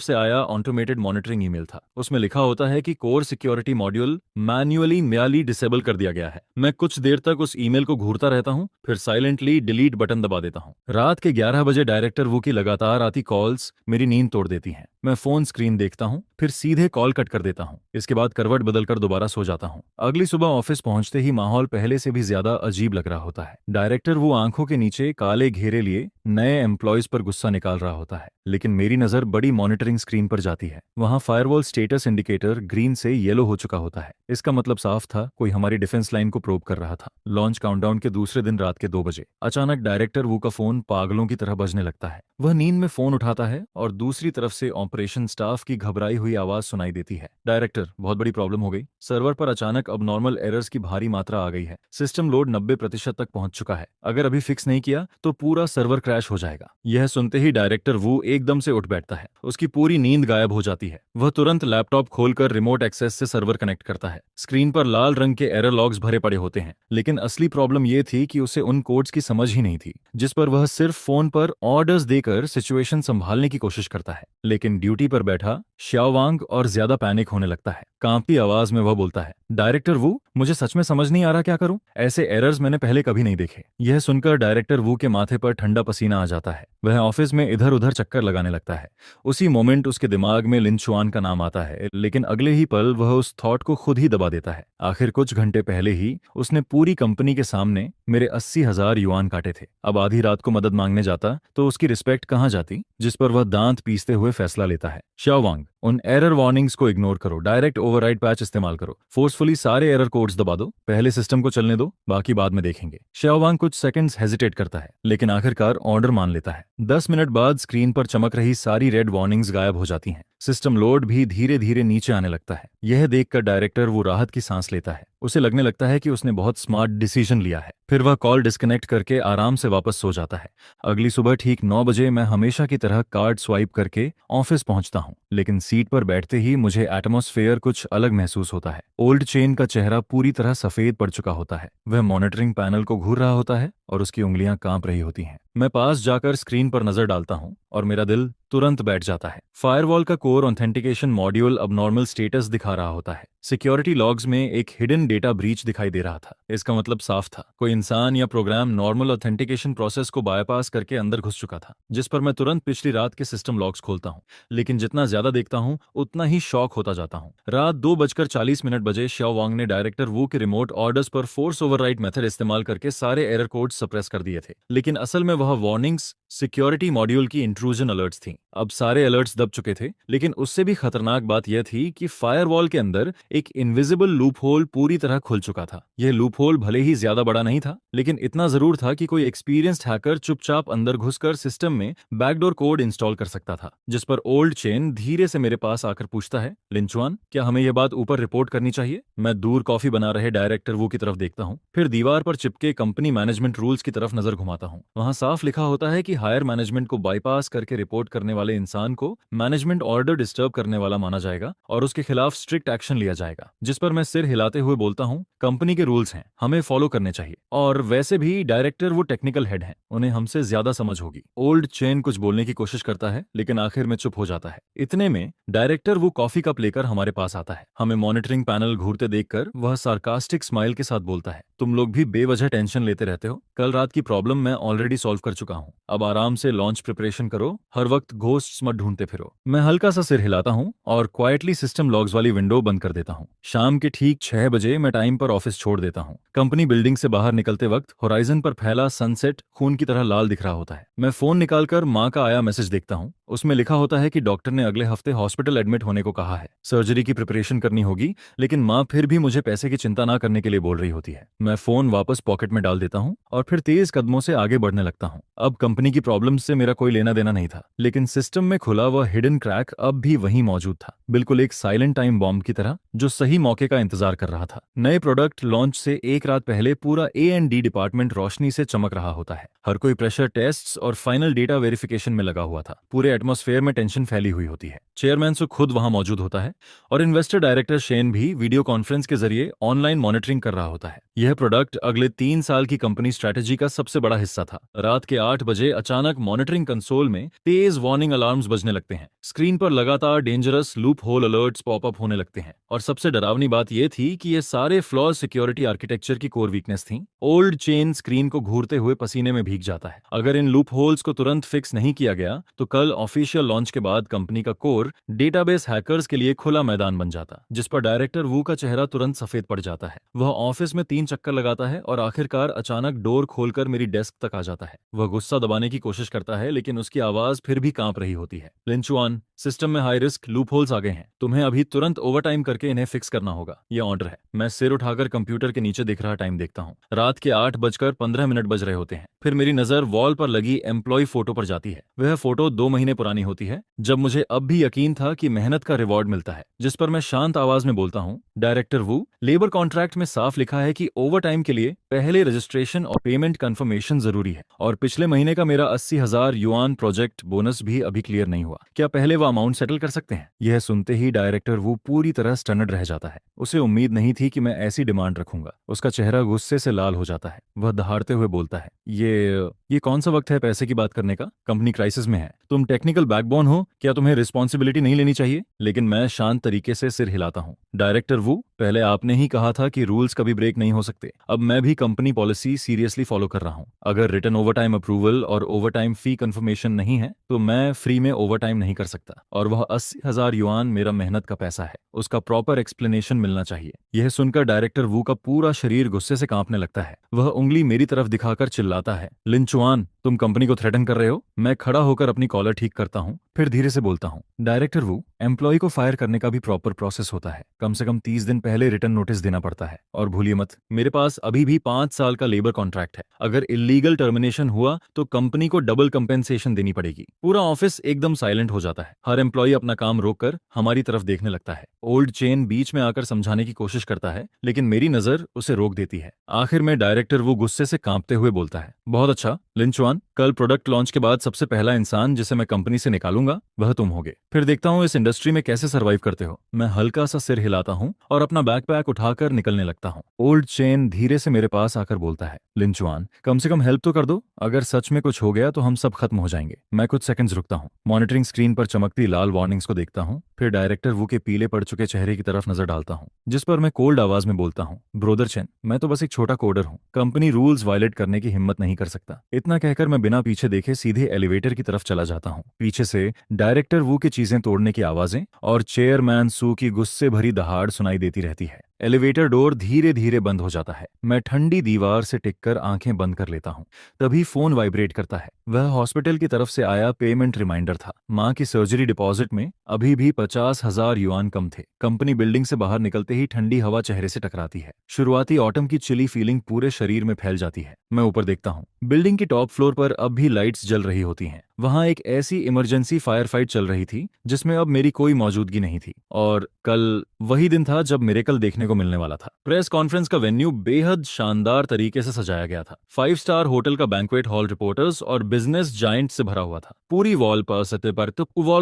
से आया ऑटोमेटेड मॉनिटरिंग ईमेल था। उसमें लिखा होता है कि core security module manually disable कर दिया गया है। मैं कुछ देर तक उस ईमेल को घूरता रहता हूँ, फिर साइलेंटली डिलीट बटन दबा देता हूँ। रात के 11 बजे डायरेक्टर वो की लगातार आती कॉल्स मेरी नींद तोड़ देती हैं। मैं फोन स्क्रीन देखता हूँ, फिर सीधे कॉल कट कर देता हूँ। इसके बाद करवट बदलकर दोबारा सो जाता हूँ। अगली सुबह ऑफिस पहुंचते ही माहौल पहले से भी ज्यादा अजीब लग रहा होता है। डायरेक्टर वो आंखों के नीचे काले घेरे लिए नए एम्प्लॉयज पर गुस्सा निकाल रहा होता है, लेकिन मेरी नजर बड़ी मॉनिटरिंग स्क्रीन पर जाती है। वहां फायरवॉल स्टेटस इंडिकेटर ग्रीन से येलो हो चुका होता है। इसका मतलब साफ था, कोई हमारी डिफेंस लाइन को प्रोब कर रहा था। लॉन्च काउंटडाउन के दूसरे दिन रात के 2 बजे अचानक डायरेक्टर वो का फोन पागलों की तरह बजने लगता है। वह नींद में फोन उठाता है और दूसरी तरफ से ऑपरेशन स्टाफ की घबराई हुई आवाज सुनाई देती है, डायरेक्टर, बहुत बड़ी प्रॉब्लम हो गई। सर्वर पर अचानक अबनॉर्मल एरर्स की भारी मात्रा आ गई है। सिस्टम लोड 90% तक पहुंच चुका है। अगर अभी फिक्स नहीं किया तो पूरा सर्वर क्रैश हो जाएगा। यह सुनते ही डायरेक्टर वो एकदम से उठ बैठता है। उसकी पूरी नींद गायब हो जाती है। वह तुरंत लैपटॉप खोलकर रिमोट एक्सेस से सर्वर कनेक्ट करता है। स्क्रीन पर लाल रंग के एरर लॉग्स भरे पड़े होते हैं, लेकिन असली प्रॉब्लम यह थी कि उसे उन कोड्स की समझ ही नहीं थी, जिस पर वह सिर्फ फोन पर ऑर्डर्स देकर सिचुएशन संभालने की कोशिश करता है। लेकिन ड्यूटी पर बैठा श्याओवांग और ज्यादा पैनिक होने लगता है। कांपती आवाज में वह बोलता है, डायरेक्टर वू, मुझे सच में समझ नहीं आ रहा क्या करूं। ऐसे एरर्स मैंने पहले कभी नहीं देखे। यह सुनकर डायरेक्टर वू के माथे पर ठंडा पसीना आ जाता है। वह ऑफिस में इधर उधर चक्कर लगाने लगता है। उसी मोमेंट उसके दिमाग में लिन चुआन का नाम आता है, लेकिन अगले ही पल वह उस थॉट को खुद ही दबा देता है। आखिर कुछ घंटे पहले ही उसने पूरी कंपनी के सामने मेरे 80,000 युआन काटे थे। अब आधी रात को मदद मांगने जाता तो उसकी रिस्पेक्ट कहाँ जाती, जिस पर वह दांत पीसते हुए फैसला लेता है, शाओवांग, उन एरर वार्निंग्स को इग्नोर करो, डायरेक्ट ओवरराइड पैच इस्तेमाल करो, फोर्सफुली सारे एरर कोड्स दबा दो, पहले सिस्टम को चलने दो, बाकी बाद में देखेंगे। शाओवांग कुछ सेकंड्स हेजिटेट करता है, लेकिन आखिरकार ऑर्डर मान लेता है। 10 मिनट बाद स्क्रीन पर चमक रही सारी रेड वार्निंग्स गायब हो जाती हैं। सिस्टम लोड भी धीरे धीरे नीचे आने लगता है। यह देखकर डायरेक्टर वो राहत की सांस लेता है। उसे लगने लगता है कि उसने बहुत स्मार्ट डिसीजन लिया है। फिर वह कॉल डिस्कनेक्ट करके आराम से वापस सो जाता है। अगली सुबह ठीक 9 बजे मैं हमेशा की तरह कार्ड स्वाइप करके ऑफिस पहुंचता हूं, लेकिन सीट पर बैठते ही मुझे एटमॉस्फेयर कुछ अलग महसूस होता है। ओल्ड चेन का चेहरा पूरी तरह सफेद पड़ चुका होता है। वह मॉनिटरिंग पैनल को घूर रहा होता है और उसकी उंगलियां कांप रही होती हैं। मैं पास जाकर स्क्रीन पर नजर डालता हूं और मेरा दिल तुरंत बैठ जाता है। फायरवॉल का कोर ऑथेंटिकेशन मॉड्यूल अब नॉर्मल स्टेटस दिखा रहा होता है। सिक्योरिटी लॉग्स में एक हिडन डेटा ब्रीच दिखाई दे रहा था। इसका मतलब साफ था, कोई इंसान या प्रोग्राम नॉर्मल ऑथेंटिकेशन प्रोसेस को बायपास करके अंदर घुस चुका था, जिस पर मैं तुरंत पिछली रात के सिस्टम लॉग्स खोलता हूं। लेकिन जितना ज्यादा देखता हूं उतना ही शॉक होता जाता हूं। रात 2:40 बजे शाओवांग ने डायरेक्टर वू के रिमोट ऑर्डर्स पर फोर्स ओवरराइड मेथड इस्तेमाल करके सारे एरर कोड सप्रेस कर दिए थे। लेकिन असल में वह वार्निंग्स सिक्योरिटी मॉड्यूल की इंट्रूजन अलर्ट्स थीं। अब सारे अलर्ट्स दब चुके थे, लेकिन उससे भी खतरनाक बात यह थी कि फायरवॉल के अंदर एक इनविजिबल लूप होल पूरी तरह खुल चुका था। यह लूप होल भले ही ज्यादा बड़ा नहीं था, लेकिन इतना जरूर था कि कोई एक्सपीरियंस्ड हैकर चुपचाप अंदर घुसकर सिस्टम में बैकडोर कोड इंस्टॉल कर सकता था। जिस पर ओल्ड चेन धीरे से मेरे पास आकर पूछता है, लिंचुआन, क्या हमें यह बात ऊपर रिपोर्ट करनी चाहिए? मैं दूर कॉफी बना रहे डायरेक्टर वो की तरफ देखता हूँ, फिर दीवार पर चिपके कंपनी मैनेजमेंट रूल्स की तरफ नजर घुमाता हूँ। वहां साफ लिखा होता है कि हायर मैनेजमेंट को बाईपास करके रिपोर्ट करने वाले इंसान को मैनेजमेंट ऑर्डर डिस्टर्ब करने वाला माना जाएगा और उसके खिलाफ स्ट्रिक्ट एक्शन लिया जाएगा। जिस पर मैं सिर हिलाते हुए बोलता हूँ, कंपनी के रूल्स हैं, हमें फॉलो करने चाहिए, और वैसे भी डायरेक्टर वो टेक्निकल हेड हैं, उन्हें हमसे ज्यादा समझ होगी। ओल्ड चेन कुछ बोलने की कोशिश करता है, लेकिन आखिर में चुप हो जाता है। इतने में डायरेक्टर वो कॉफी कप लेकर हमारे पास आता है। हमें मॉनिटरिंग पैनल घूरते देखकर वह सार्कास्टिक स्माइल के साथ बोलता है, तुम लोग भी बेवजह टेंशन लेते रहते हो, कल रात की प्रॉब्लम मैं ऑलरेडी सॉल्व कर चुका हूँ। अब आराम से लॉन्च प्रिपरेशन करो, हर वक्त घोस्ट्स मत ढूंढते फिरो। मैं हल्का सा सिर हिलाता हूँ और क्वाइटली सिस्टम लॉग्स वाली विंडो बंद कर देता हूँ। शाम के ठीक 6 बजे मैं टाइम पर ऑफिस छोड़ देता हूँ। कंपनी बिल्डिंग से बाहर निकलते वक्त होराइजन पर फैला सनसेट खून की तरह लाल दिख रहा होता है। मैं फोन निकालकर माँ का आया मैसेज देखता हूँ। उसमें लिखा होता है कि डॉक्टर ने अगले हफ्ते हॉस्पिटल एडमिट होने को कहा है, सर्जरी की प्रिपरेशन करनी होगी, लेकिन माँ फिर भी मुझे पैसे की चिंता ना करने के लिए बोल रही होती है। मैं फोन वापस पॉकेट में डाल देता हूँ और फिर तेज कदमों से आगे बढ़ने लगता हूँ। अब कंपनी की प्रॉब्लम से मेरा कोई लेना देना नहीं था, लेकिन सिस्टम में खुला वह हिडन क्रैक अब भी वहीं मौजूद था, बिल्कुल एक साइलेंट टाइम बॉम्ब की तरह जो सही मौके का इंतजार कर रहा था। नए प्रोडक्ट लॉन्च से एक रात पहले पूरा A&D डिपार्टमेंट रोशनी से चमक रहा होता है। हर कोई प्रेशर टेस्ट्स और फाइनल डेटा वेरिफिकेशन में लगा हुआ था। पूरे एटमॉस्फेयर में टेंशन फैली हुई होती है। चेयरमैन सो खुद वहां मौजूद होता है और इन्वेस्टर डायरेक्टर शेन भी वीडियो कॉन्फ्रेंस के जरिए ऑनलाइन मॉनिटरिंग कर रहा होता है। यह प्रोडक्ट अगले 3 साल की कंपनी स्ट्रेटेजी का सबसे बड़ा हिस्सा था। रात के 8 बजे अचानक मॉनिटरिंग कंसोल में तेज वार्निंग अलार्म्स बजने लगते हैं। स्क्रीन पर लगातार dangerous loop hole alerts popup होने लगते हैं और सबसे डरावनी बात यह थी कि ये सारे फ्लॉज सिक्योरिटी आर्किटेक्चर की कोर वीकनेस थी। ओल्ड चेन स्क्रीन को घूरते हुए पसीने में भीग जाता है। अगर इन लूप होल्स को तुरंत फिक्स नहीं किया गया तो कल ऑफिशियल लॉन्च के बाद कंपनी का कोर डेटाबेस हैकर्स के लिए खुला मैदान बन जाता, जिस पर डायरेक्टर वू का चेहरा तुरंत सफेद पड़ जाता है। वह ऑफिस में 3 चक्कर लगाता है और आखिरकार अचानक डोर खोलकर मेरी डेस्क तक आ जाता है। वह गुस्सा दबाने की कोशिश करता है, लेकिन उसकी आवाज फिर भी कांप रही होती है। लिंचुआन, सिस्टम में हाई रिस्क लूप होल्स आ गए हैं, तुम्हें अभी तुरंत ओवरटाइम करके इन्हें फिक्स करना होगा, यह ऑर्डर है। मैं सिर उठाकर कंप्यूटर के नीचे दिख रहा टाइम देखता हूँ। रात के 8:15 बज रहे होते हैं। फिर मेरी नजर वॉल पर लगी एम्प्लॉय फोटो पर जाती है। वह फोटो 2 महीने पुरानी होती है, जब मुझे अब भी यकीन था कि मेहनत का रिवॉर्ड मिलता है। जिस पर मैं शांत आवाज में बोलता हूँ, डायरेक्टर वू, लेबर कॉन्ट्रैक्ट में साफ लिखा है कि ओवरटाइम के लिए पहले रजिस्ट्रेशन और पेमेंट कंफर्मेशन जरूरी है, और पिछले महीने का मेरा 80,000 युआन प्रोजेक्ट बोनस भी अभी क्लियर नहीं हुआ। क्या पहले वो अमाउंट सेटल कर सकते हैं? यह सुनते ही डायरेक्टर वू पूरी तरह स्टनड रह जाता है। उसे उम्मीद नहीं थी कि मैं ऐसी डिमांड रखूंगा। उसका चेहरा गुस्से से लाल हो जाता है। वह दहाड़ते हुए बोलता है, ये कौन सा वक्त है पैसे की बात करने का? कंपनी क्राइसिस में है, तुम टेक्निकल बैकबोन हो, क्या तुम्हें रिस्पॉन्सिबिलिटी नहीं लेनी चाहिए? लेकिन मैं शांत तरीके से सिर हिलाता हूँ। डायरेक्टर वू, पहले आपने ही कहा था कि रूल्स कभी ब्रेक नहीं हो सकते। अब मैं भी कंपनी पॉलिसी सीरियसली फॉलो कर रहा हूँ। अगर रिटर्न ओवरटाइम अप्रूवल और ओवरटाइम फी कंफर्मेशन नहीं है तो मैं फ्री में ओवरटाइम नहीं कर सकता, और वह 80,000 युआन मेरा मेहनत का पैसा है। उसका प्रॉपर एक्सप्लेनेशन मिलना चाहिए। यह सुनकर डायरेक्टर वू का पूरा शरीर गुस्से से कांपने लगता है। वह उंगली मेरी तरफ दिखाकर चिल्लाता है, लिंचुआन, तुम कंपनी को थ्रेटन कर रहे हो? मैं खड़ा होकर अपनी कॉलर ठीक करता हूँ, फिर धीरे से बोलता हूँ, डायरेक्टर वू, एम्प्लॉय को फायर करने का भी प्रॉपर प्रोसेस होता है। कम से कम 30 दिन पहले रिटर्न नोटिस देना पड़ता है। और भूलिए मत, मेरे पास अभी भी 5 साल का लेबर कॉन्ट्रैक्ट है। अगर इलीगल टर्मिनेशन हुआ तो कंपनी को डबल कंपेंसेशन देनी पड़ेगी। पूरा ऑफिस एकदम साइलेंट हो जाता है। हर एम्प्लॉय अपना काम रोककर हमारी तरफ देखने लगता है। ओल्ड चेन बीच में आकर समझाने की कोशिश करता है, लेकिन मेरी नजर उसे रोक देती है। आखिर में डायरेक्टर वो गुस्से से कांपते हुए बोलता है, बहुत अच्छा लिंचुआन, कल प्रोडक्ट लॉन्च के बाद सबसे पहला इंसान जिसे मैं कंपनी से निकालूंगा वह तुम होगे। फिर देखता हूँ इस इंडस्ट्री में कैसे सर्वाइव करते हो। मैं हल्का सा सिर हिलाता हूँ और अपना बैकपैक उठाकर निकलने लगता हूँ। ओल्ड चेन धीरे से मेरे पास आकर बोलता है, लिंचुआन, कम से कम हेल्प तो कर दो। अगर सच में कुछ हो गया तो हम सब खत्म हो जाएंगे। मैं कुछ सेकंड्स रुकता हूँ, मॉनिटरिंग स्क्रीन पर चमकती लाल वार्निंग्स को देखता हूँ, फिर डायरेक्टर वू के पीले पड़ चुके चेहरे की तरफ नजर डालता हूँ, जिस पर मैं कोल्ड आवाज में बोलता हूँ, ब्रोदर चेन, मैं तो बस एक छोटा कोडर हूँ, कंपनी रूल्स वायलेट करने की हिम्मत नहीं कर सकता। इतना कहकर मैं बिना पीछे देखे सीधे एलिवेटर की तरफ चला जाता हूँ। पीछे से डायरेक्टर वू की चीजें तोड़ने की आवाजें और चेयरमैन सू की गुस्से भरी दहाड़ सुनाई देती रहती है। एलिवेटर डोर धीरे धीरे बंद हो जाता है। मैं ठंडी दीवार से टिककर आंखें बंद कर लेता हूँ। तभी फोन वाइब्रेट करता है। वह हॉस्पिटल की तरफ से आया पेमेंट रिमाइंडर था। माँ की सर्जरी डिपॉजिट में अभी भी 50,000 युआन कम थे। कंपनी बिल्डिंग से बाहर निकलते ही ठंडी हवा चेहरे से टकराती है। शुरुआती ऑटम की चिली फीलिंग पूरे शरीर में फैल जाती है। मैं ऊपर देखता हूँ। बिल्डिंग की टॉप फ्लोर पर अब भी लाइट्स जल रही होती हैं। वहां एक ऐसी इमरजेंसी फायर फाइट चल रही थी जिसमें अब मेरी कोई मौजूदगी नहीं थी। और कल वही दिन था जब मिरेकल देखने को मिलने वाला था। प्रेस कॉन्फ्रेंस का वेन्यू बेहद शानदार तरीके से सजाया गया था। 5 स्टार होटल का बैंक्वेट हॉल रिपोर्टर्स और बिजनेस जायंट से भरा हुआ था। पूरी वॉल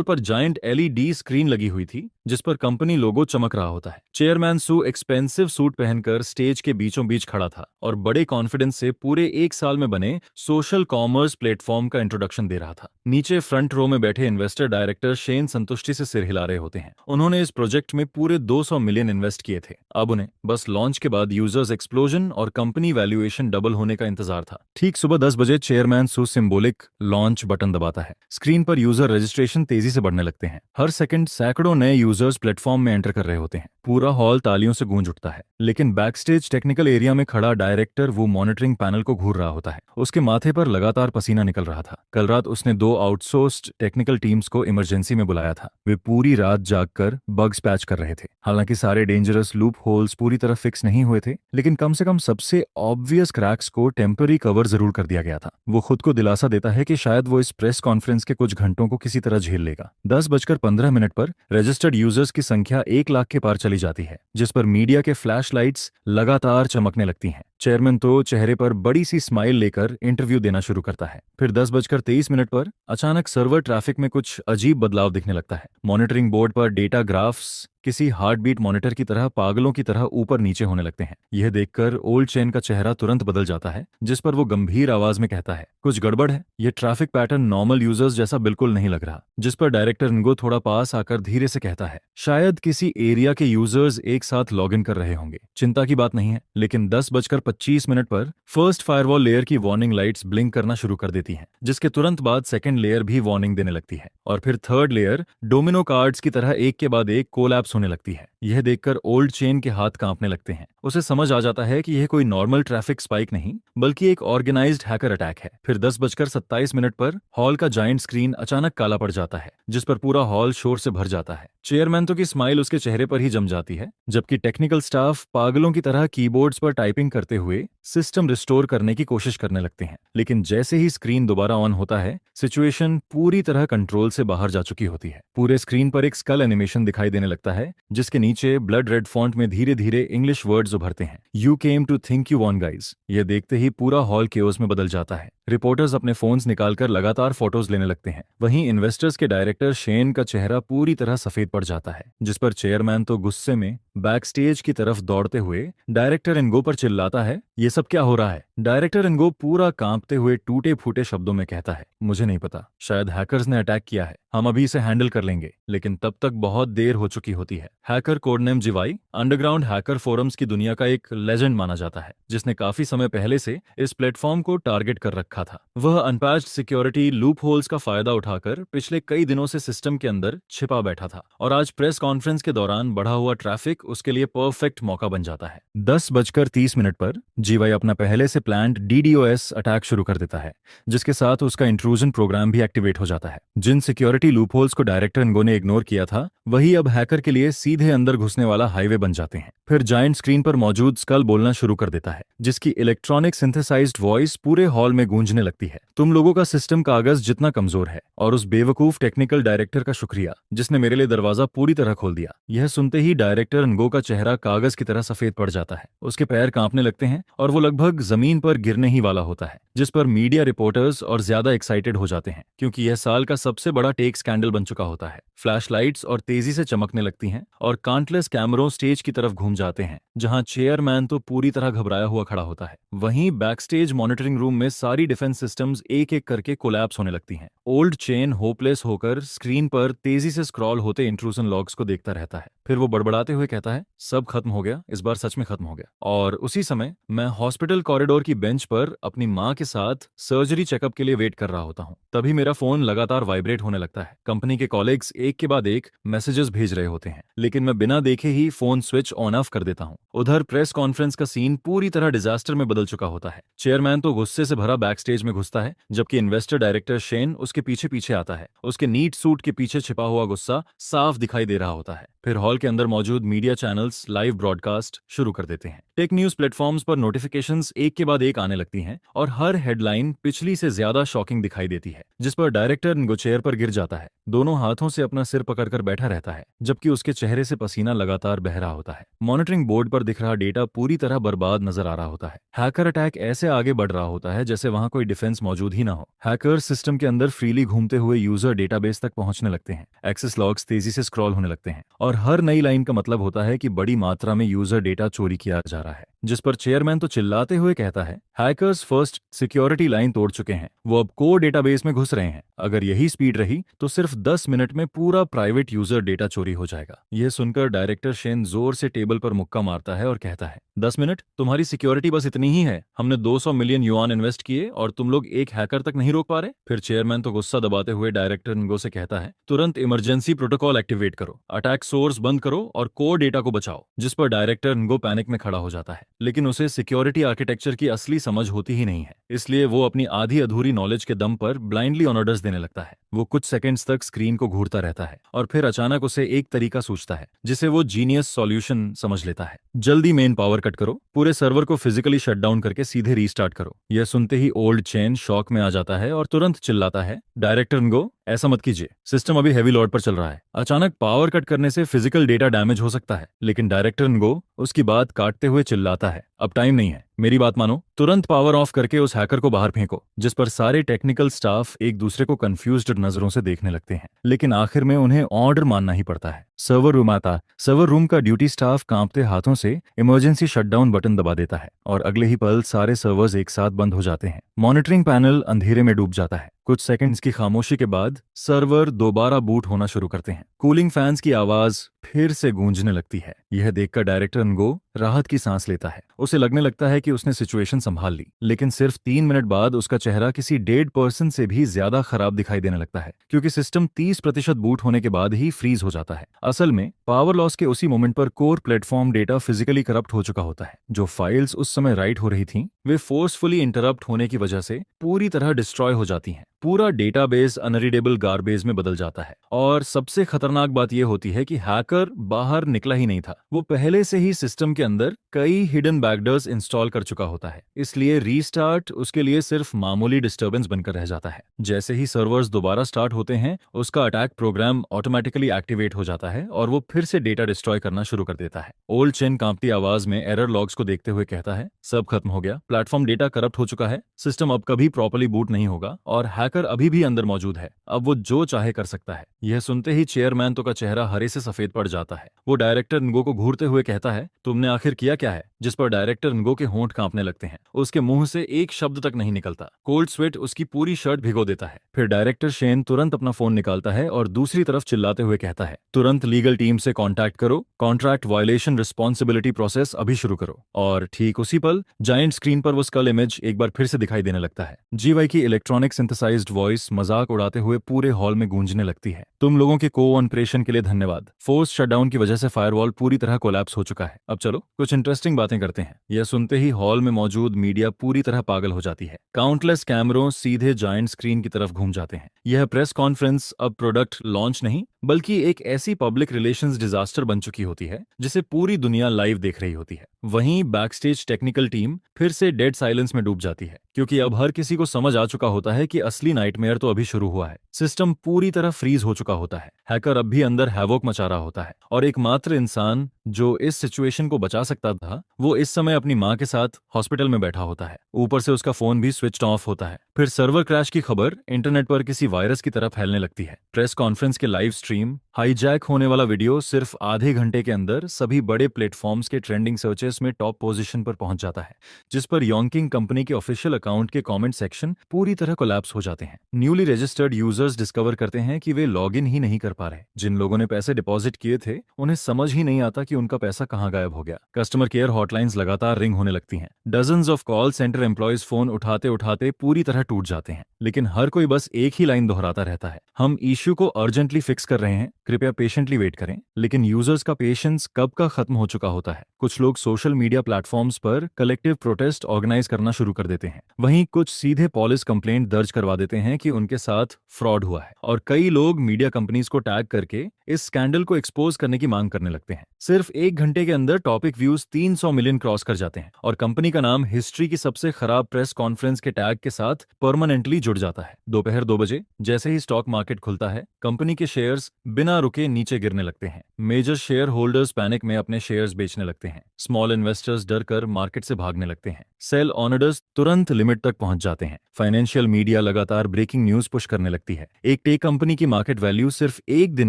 पर जायंट LED स्क्रीन लगी हुई थी जिस पर कंपनी लोगो चमक रहा होता है। चेयरमैन सू एक्सपेंसिव सूट पहनकर स्टेज के बीचों बीच खड़ा था और बड़े कॉन्फिडेंस से पूरे 1 साल में बने सोशल कॉमर्स प्लेटफॉर्म का इंट्रोडक्शन दे रहा था। नीचे फ्रंट रो में बैठे इन्वेस्टर डायरेक्टर शेन संतुष्टि से सिर हिला रहे होते हैं। उन्होंने इस प्रोजेक्ट में पूरे 200 मिलियन इन्वेस्ट किए थे। अब उन्हें बस लॉन्च के बाद यूजर्स एक्सप्लोजन और कंपनी वैल्यूएशन डबल होने का इंतजार था। ठीक सुबह 10 बजे चेयरमैन सू सिंबॉलिक लॉन्च बटन दबाता है। स्क्रीन पर यूजर रजिस्ट्रेशन तेजी से बढ़ने लगते हैं। हर सेकंड सैकड़ों नए यूजर्स प्लेटफॉर्म में एंटर कर रहे होते हैं। पूरा हॉल तालियों से गूंज उठता है। लेकिन बैकस्टेज टेक्निकल एरिया में खड़ा डायरेक्टर वो मॉनिटरिंग पैनल को घूर रहा होता है। उसके माथे पर लगातार पसीना निकल रहा था। कल रात उसने 2 आउटसोर्स्ड टेक्निकल टीम्स को इमरजेंसी में बुलाया था। वे पूरी रात जागकर बग्स पैच कर रहे थे। हालांकि सारे डेंजरस लूप होल्स पूरी तरह फिक्स नहीं हुए थे, लेकिन कम से कम सबसे ऑब्वियस क्रैक्स को टेम्पररी कवर जरूर कर दिया गया था। वो खुद को दिलासा देता है कि शायद वो इस प्रेस कॉन्फ्रेंस के कुछ घंटों को किसी तरह झेल लेगा। 10:15 पर रजिस्टर्ड यूजर्स की संख्या 1 लाख के पार चली जाती है, जिस पर मीडिया के फ्लैश लाइट्स लगातार चमकने लगती हैं। चेयरमैन तो चेहरे पर बड़ी सी स्माइल लेकर इंटरव्यू देना शुरू करता है। फिर 10:23 पर अचानक सर्वर ट्रैफिक में कुछ अजीब बदलाव दिखने लगता है। मॉनिटरिंग बोर्ड पर डेटा ग्राफ्स किसी हार्ट बीट मॉनिटर की तरह पागलों की तरह ऊपर नीचे होने लगते हैं। यह देखकर ओल्ड चेन का चेहरा तुरंत बदल जाता है, जिस पर वो गंभीर आवाज में कहता है, कुछ गड़बड़ है। यह ट्रैफिक पैटर्न नॉर्मल यूजर्स जैसा बिल्कुल नहीं लग रहा। जिस पर डायरेक्टर इनको थोड़ा पास आकर धीरे से कहता है, शायद किसी एरिया के यूजर्स एक साथ लॉग इन कर रहे होंगे। चिंता की बात नहीं है। लेकिन 10:25 पर फर्स्ट फायरवॉल लेयर की वार्निंग लाइट्स ब्लिंक करना शुरू कर देती हैं, जिसके तुरंत बाद सेकंड लेयर भी वार्निंग देने लगती है और फिर थर्ड लेयर डोमिनो कार्ड्स की तरह एक के बाद एक कोलैप्स होने लगती है। यह देखकर ओल्ड चेन के हाथ कांपने लगते हैं। उसे समझ आ जाता है कि यह कोई नॉर्मल ट्रैफिक स्पाइक नहीं, बल्कि एक ऑर्गेनाइज्ड हैकर अटैक है। फिर 10:27 पर हॉल का जायंट स्क्रीन अचानक काला पड़ जाता है, जिस पर पूरा हॉल शोर से भर जाता है। चेयरमैन तो की स्माइल उसके चेहरे पर ही जम जाती है, जबकि टेक्निकल स्टाफ पागलों की तरह कीबोर्ड्स पर टाइपिंग करते हुए सिस्टम रिस्टोर करने की कोशिश करने लगते हैं। लेकिन जैसे ही स्क्रीन दोबारा ऑन होता है, सिचुएशन पूरी तरह कंट्रोल से बाहर जा चुकी होती है। पूरे स्क्रीन पर एक स्कल एनिमेशन दिखाई देने लगता है, जिसके नीचे ब्लड रेड फॉन्ट में धीरे धीरे इंग्लिश वर्ड्स उभरते हैं। You came to think you won guys. यह देखते ही पूरा हॉल केओस में बदल जाता है। रिपोर्टर्स अपने फोन्स निकालकर लगातार फोटोज लेने लगते हैं। वहीं इन्वेस्टर्स के डायरेक्टर शेन का चेहरा पूरी तरह सफेद पड़ जाता है, जिस पर चेयरमैन तो गुस्से में बैकस्टेज की तरफ दौड़ते हुए डायरेक्टर इनगो पर चिल्लाता है, ये सब क्या हो रहा है। डायरेक्टर इनगो पूरा कांपते हुए टूटे फूटे शब्दों में कहता है, मुझे नहीं पता, शायद हैकर्स ने अटैक किया है, हम अभी इसे हैंडल कर लेंगे। लेकिन तब तक बहुत देर हो चुकी होती है। Hacker codename GY underground hacker forums की दुनिया का एक लेजेंड माना जाता है, जिसने काफी समय पहले से इस प्लेटफॉर्म को टारगेट कर रखा था। वह अनपैच्ड सिक्योरिटी लूप होल्स का फायदा उठाकर पिछले कई दिनों से सिस्टम के अंदर छिपा बैठा था और आज प्रेस कॉन्फ्रेंस के दौरान बढ़ा हुआ ट्रैफिक उसके लिए परफेक्ट मौका बन जाता है। 10:30 पर जीवाई अपना पहले से प्लान्ड DDoS अटैक शुरू कर देता है, जिसके साथ उसका इंट्रूजन प्रोग्राम भी एक्टिवेट हो जाता है। जिन सिक्योरिटी लूपहोल्स को डायरेक्टर इनगो ने इग्नोर किया था, वही अब हैकर के लिए सीधे अंदर घुसने वाला हाईवे बन जाते हैं। फिर जायंट स्क्रीन पर मौजूद स्कल बोलना शुरू कर देता है, जिसकी इलेक्ट्रॉनिक सिंथेसाइज्ड वॉइस पूरे हॉल में गूंजने लगती है। तुम लोगों का सिस्टम कागज जितना कमजोर है, और उस बेवकूफ टेक्निकल डायरेक्टर का शुक्रिया जिसने मेरे लिए दरवाजा पूरी तरह खोल दिया। यह सुनते ही डायरेक्टर इनगो का चेहरा कागज की तरह सफेद पड़ जाता है। उसके पैर कांपने लगते हैं और वो लगभग जमीन पर गिरने ही वाला होता है, जिस पर मीडिया रिपोर्टर्स और ज्यादा एक्साइटेड हो जाते हैं, क्योंकि यह साल का सबसे बड़ा टेक स्कैंडल बन चुका होता है। फ्लैशलाइट्स और तेजी से चमकने लगती हैं और काउंटलेस कैमरों स्टेज की तरफ घूम जाते हैं, जहां चेयरमैन तो पूरी तरह घबराया हुआ खड़ा होता है। वहीं बैकस्टेज मॉनिटरिंग रूम में सारी डिफेंस सिस्टम्स एक एक करके कोलैप्स होने लगती हैं। ओल्ड चेन होपलेस होकर स्क्रीन पर तेजी से स्क्रॉल होते इंट्रूजन लॉग्स को देखता रहता है। फिर वो बड़बड़ाते हुए कहता है, सब खत्म हो गया, इस बार सच में खत्म हो गया। और उसी समय मैं हॉस्पिटल कॉरिडोर की बेंच पर अपनी माँ के साथ सर्जरी चेकअप के लिए वेट कर रहा होता हूँ। तभी मेरा फोन लगातार वाइब्रेट होने लगता है। कंपनी के कॉलीग्स एक के बाद एक मैसेजेस भेज रहे होते हैं, लेकिन मैं बिना देखे ही फोन स्विच ऑन ऑफ कर देता हूँ। उधर प्रेस कॉन्फ्रेंस का सीन पूरी तरह डिजास्टर में बदल चुका होता है। चेयरमैन तो गुस्से से भरा बैक स्टेज में घुसता है, जबकि इन्वेस्टर डायरेक्टर शेन उसके पीछे पीछे आता है। उसके नीट सूट के पीछे छिपा हुआ गुस्सा साफ दिखाई दे रहा होता है। फिर हॉल के अंदर मौजूद मीडिया चैनल्स लाइव ब्रॉडकास्ट शुरू कर देते हैं। टेक न्यूज प्लेटफॉर्म्स पर नोटिफिकेशंस एक के बाद एक आने लगती हैं और हर हेडलाइन पिछली से ज्यादा शॉकिंग दिखाई देती है, जिस पर डायरेक्टर इनको चेयर पर गिर जाता है। दोनों हाथों से अपना सिर पकड़कर बैठा रहता है जबकि उसके चेहरे से पसीना लगातार बह रहा होता है। मॉनिटरिंग बोर्ड पर दिख रहा डेटा पूरी तरह बर्बाद नजर आ रहा होता है। हैकर अटैक ऐसे आगे बढ़ रहा होता है जैसे वहां कोई डिफेंस मौजूद ही ना हो। हैकर्स सिस्टम के अंदर फ्रीली घूमते हुए यूजर डेटाबेस तक पहुंचने लगते हैं। एक्सेस लॉग्स तेजी से स्क्रॉल होने लगते हैं और हर नई लाइन का मतलब होता है कि बड़ी मात्रा में यूजर डेटा चोरी किया जा रहा है। जिस पर चेयरमैन तो चिल्लाते हुए कहता है, हैकर्स फर्स्ट सिक्योरिटी लाइन तोड़ चुके हैं, वो अब कोर डेटाबेस में घुस रहे हैं। अगर यही स्पीड रही तो सिर्फ 10 मिनट में पूरा प्राइवेट यूजर डेटा चोरी हो जाएगा। यह सुनकर डायरेक्टर शेन जोर से टेबल पर मुक्का मारता है और कहता है, 10 मिनट? तुम्हारी सिक्योरिटी बस इतनी ही है? हमने 200 मिलियन युआन इन्वेस्ट किए और तुम लोग एक हैकर तक नहीं रोक पा रहे? फिर चेयरमैन तो गुस्सा दबाते हुए डायरेक्टर निगो से कहता है, तुरंत इमरजेंसी प्रोटोकॉल एक्टिवेट करो, अटैक सोर्स बंद करो और कोर डेटा को बचाओ। जिस पर डायरेक्टर निगो पैनिक में खड़ा हो जाता है, लेकिन उसे सिक्योरिटी आर्किटेक्चर की असली समझ होती ही नहीं है, इसलिए वो अपनी आधी अधूरी नॉलेज के दम पर ब्लाइंडली ऑन ऑर्डर्स देने लगता है। वो कुछ सेकंड्स तक स्क्रीन को घूरता रहता है और फिर अचानक उसे एक तरीका सूझता है जिसे वो जीनियस सॉल्यूशन समझ लेता है। जल्दी मेन पावर कट करो, पूरे सर्वर को फिजिकली शट डाउन करके सीधे रीस्टार्ट करो। यह सुनते ही ओल्ड चेन शॉक में आ जाता है और तुरंत चिल्लाता है, डायरेक्टर निगो, ऐसा मत कीजिए, सिस्टम अभी हेवी लोड पर चल रहा है। अचानक पावर कट करने से फिजिकल डेटा डैमेज हो सकता है। लेकिन डायरेक्टर निगो उसकी बात काटते हुए चिल्लाता है, अब टाइम नहीं है, मेरी बात मानो, तुरंत पावर ऑफ करके उस हैकर को बाहर फेंको। जिस पर सारे टेक्निकल स्टाफ एक दूसरे को कंफ्यूज्ड नजरों से देखने लगते हैं, लेकिन आखिर में उन्हें ऑर्डर मानना ही पड़ता है। सर्वर रूम आता। सर्वर रूम का ड्यूटी स्टाफ कांपते हाथों से इमरजेंसी शटडाउन बटन दबा देता है और अगले ही पल सारे सर्वर्स एक साथ बंद हो जाते हैं। मॉनिटरिंग पैनल अंधेरे में डूब जाता है। कुछ सेकंड्स की खामोशी के बाद सर्वर दोबारा बूट होना शुरू करते हैं। कूलिंग फैंस की आवाज फिर से गूंजने लगती है। यह देखकर डायरेक्टर निगो राहत की सांस लेता है। उसे लगने लगता है कि उसने सिचुएशन संभाल ली, लेकिन सिर्फ 3 मिनट बाद उसका चेहरा किसी डेड पर्सन से भी ज्यादा खराब दिखाई देने लगता है, क्योंकि सिस्टम 30% बूट होने के बाद ही फ्रीज हो जाता है। असल में पावर लॉस के उसी मोमेंट पर core platform data physically corrupt हो चुका होता है। जो फाइल्स उस समय राइट हो रही थीं, वे फोर्सफुली इंटरप्ट होने की वजह से पूरी तरह डिस्ट्रॉय हो जाती हैं। पूरा डेटाबेस अनरीडेबल गार्बेज में बदल जाता है। और सबसे खतरनाक बात यह होती है कि हैकर बाहर निकला ही नहीं था, वो पहले से ही सिस्टम के अंदर कई हिडन बैकडोर्स इंस्टॉल कर चुका होता है, इसलिए रीस्टार्ट उसके लिए सिर्फ मामूली डिस्टर्बेंस बनकर रह जाता है। जैसे ही सर्वर्स दोबारा स्टार्ट होते हैं, उसका अटैक प्रोग्राम ऑटोमेटिकली एक्टिवेट हो जाता है और वो फिर से डेटा डिस्ट्रॉय करना शुरू कर देता है। ओल्ड चेन कांपती आवाज में एरर लॉग्स को देखते हुए कहता है, सब खत्म हो गया, प्लेटफॉर्म डेटा करप्ट हो चुका है, सिस्टम अब कभी प्रॉपर्ली बूट नहीं होगा और हैकर अभी भी अंदर मौजूद है, अब वो जो चाहे कर सकता है। यह सुनते ही चेयरमैन तो का चेहरा हरे से सफेद पड़ जाता है। वो डायरेक्टर निगो को घूरते हुए कहता है, तुमने आखिर किया क्या है? जिस पर डायरेक्टर निगो के होंठ कांपने लगते हैं। उसके मुंह से एक शब्द तक नहीं निकलता। कोल्ड स्वेट उसकी पूरी शर्ट भिगो देता है। फिर डायरेक्टर शेन तुरंत अपना फोन निकालता है और दूसरी तरफ चिल्लाते हुए कहता है, तुरंत लीगल टीम से कांटेक्ट करो, कॉन्ट्रैक्ट वायलेशन रिस्पॉन्सिबिलिटी प्रोसेस अभी शुरू करो। और ठीक उसी पल जायंट स्क्रीन पर वो स्कल इमेज एक बार फिर से दिखाई देने लगता है। जीवाई की इलेक्ट्रॉनिक सिंथेसाइज्ड वॉइस मजाक उड़ाते हुए पूरे हॉल में गूंजने लगती है, तुम लोगों के कोऑपरेशन के लिए धन्यवाद। फोर्स शटडाउन की वजह से फायरवॉल पूरी तरह कोलैप्स हो चुका है। अब चलो कुछ इंटरेस्टिंग बातें करते हैं। यह सुनते ही हॉल में मौजूद मीडिया पूरी तरह पागल हो जाती है। काउंटलेस कैमरों सीधे जायंट स्क्रीन की तरफ घूम जाते हैं। यह प्रेस कॉन्फ्रेंस अब प्रोडक्ट लॉन्च नहीं बल्कि एक ऐसी पब्लिक रिलेशंस डिजास्टर बन चुकी होती है जिसे पूरी दुनिया लाइव देख रही होती है। वहीं बैकस्टेज टेक्निकल टीम फिर से डेड साइलेंस में डूब जाती है, क्योंकि अब हर किसी को समझ आ चुका होता है कि असली नाइटमेयर तो अभी शुरू हुआ है। सिस्टम पूरी तरह फ्रीज हो चुका होता है। हैकर अब भी अंदर हैवोक मचा रहा होता है और एकमात्र इंसान जो इस सिचुएशन को बचा सकता था, वो इस समय अपनी मां के साथ हॉस्पिटल में बैठा होता है। ऊपर से उसका फोन भी स्विच ऑफ होता है। फिर सर्वर क्रैश की खबर इंटरनेट पर किसी वायरस की तरह फैलने लगती है। प्रेस कॉन्फ्रेंस के लाइव स्ट्रीम, हाईजैक होने वाला वीडियो सिर्फ आधे घंटे के अंदर सभी बड़े प्लेटफॉर्म्स के ट्रेंडिंग सर्चेस में टॉप पोजीशन पर पहुंच जाता है, जिस पर योंकिंग कंपनी के ऑफिशियल अकाउंट के कमेंट सेक्शन पूरी तरह कोलैप्स हो जाते हैं। न्यूली रजिस्टर्ड यूजर्स डिस्कवर करते हैं कि वे लॉग इन ही नहीं कर पा रहे। जिन लोगों ने पैसे डिपॉजिट किए थे, उन्हें समझ ही नहीं आता कि उनका पैसा कहां गायब हो गया। कस्टमर केयर हॉटलाइंस लगातार रिंग होने लगती हैं। Dozens of call centre employees phone उठाते उठाते पूरी तरह टूट जाते हैं, लेकिन हर कोई बस एक ही लाइन दोहराता रहता है, हम इश्यू को अर्जेंटली फिक्स कर रहे हैं, कृपया पेशेंटली वेट करें। लेकिन यूजर्स का पेशेंस कब का खत्म हो चुका होता है। कुछ लोग सोशल मीडिया प्लेटफॉर्म्स पर कलेक्टिव प्रोटेस्ट ऑर्गेनाइज करना शुरू कर देते हैं। वहीं कुछ सीधे पुलिस कंप्लेंट दर्ज करवा देते हैं कि उनके साथ फ्रॉड हुआ है, और कई लोग मीडिया कंपनीज को टैग करके इस स्कैंडल को एक्सपोज करने की मांग करने लगते हैं। सिर्फ 1 घंटे के अंदर टॉपिक व्यूज 300 मिलियन क्रॉस कर जाते हैं और कंपनी का नाम हिस्ट्री की सबसे खराब प्रेस कॉन्फ्रेंस के टैग के साथ परमानेंटली जुड़ जाता है। दोपहर 2 बजे जैसे ही स्टॉक मार्केट खुलता है, कंपनी के शेयर्स बिना बिना रुके नीचे गिरने लगते हैं। मेजर शेयर होल्डर्स पैनिक में अपने शेयर्स बेचने लगते हैं। स्मॉल इन्वेस्टर्स डर कर मार्केट से भागने लगते हैं। सेल ऑनर्स तुरंत लिमिट तक पहुंच जाते हैं। फाइनेंशियल मीडिया लगातार ब्रेकिंग न्यूज पुश करने लगती है। एक टेक कंपनी की मार्केट वैल्यू सिर्फ एक दिन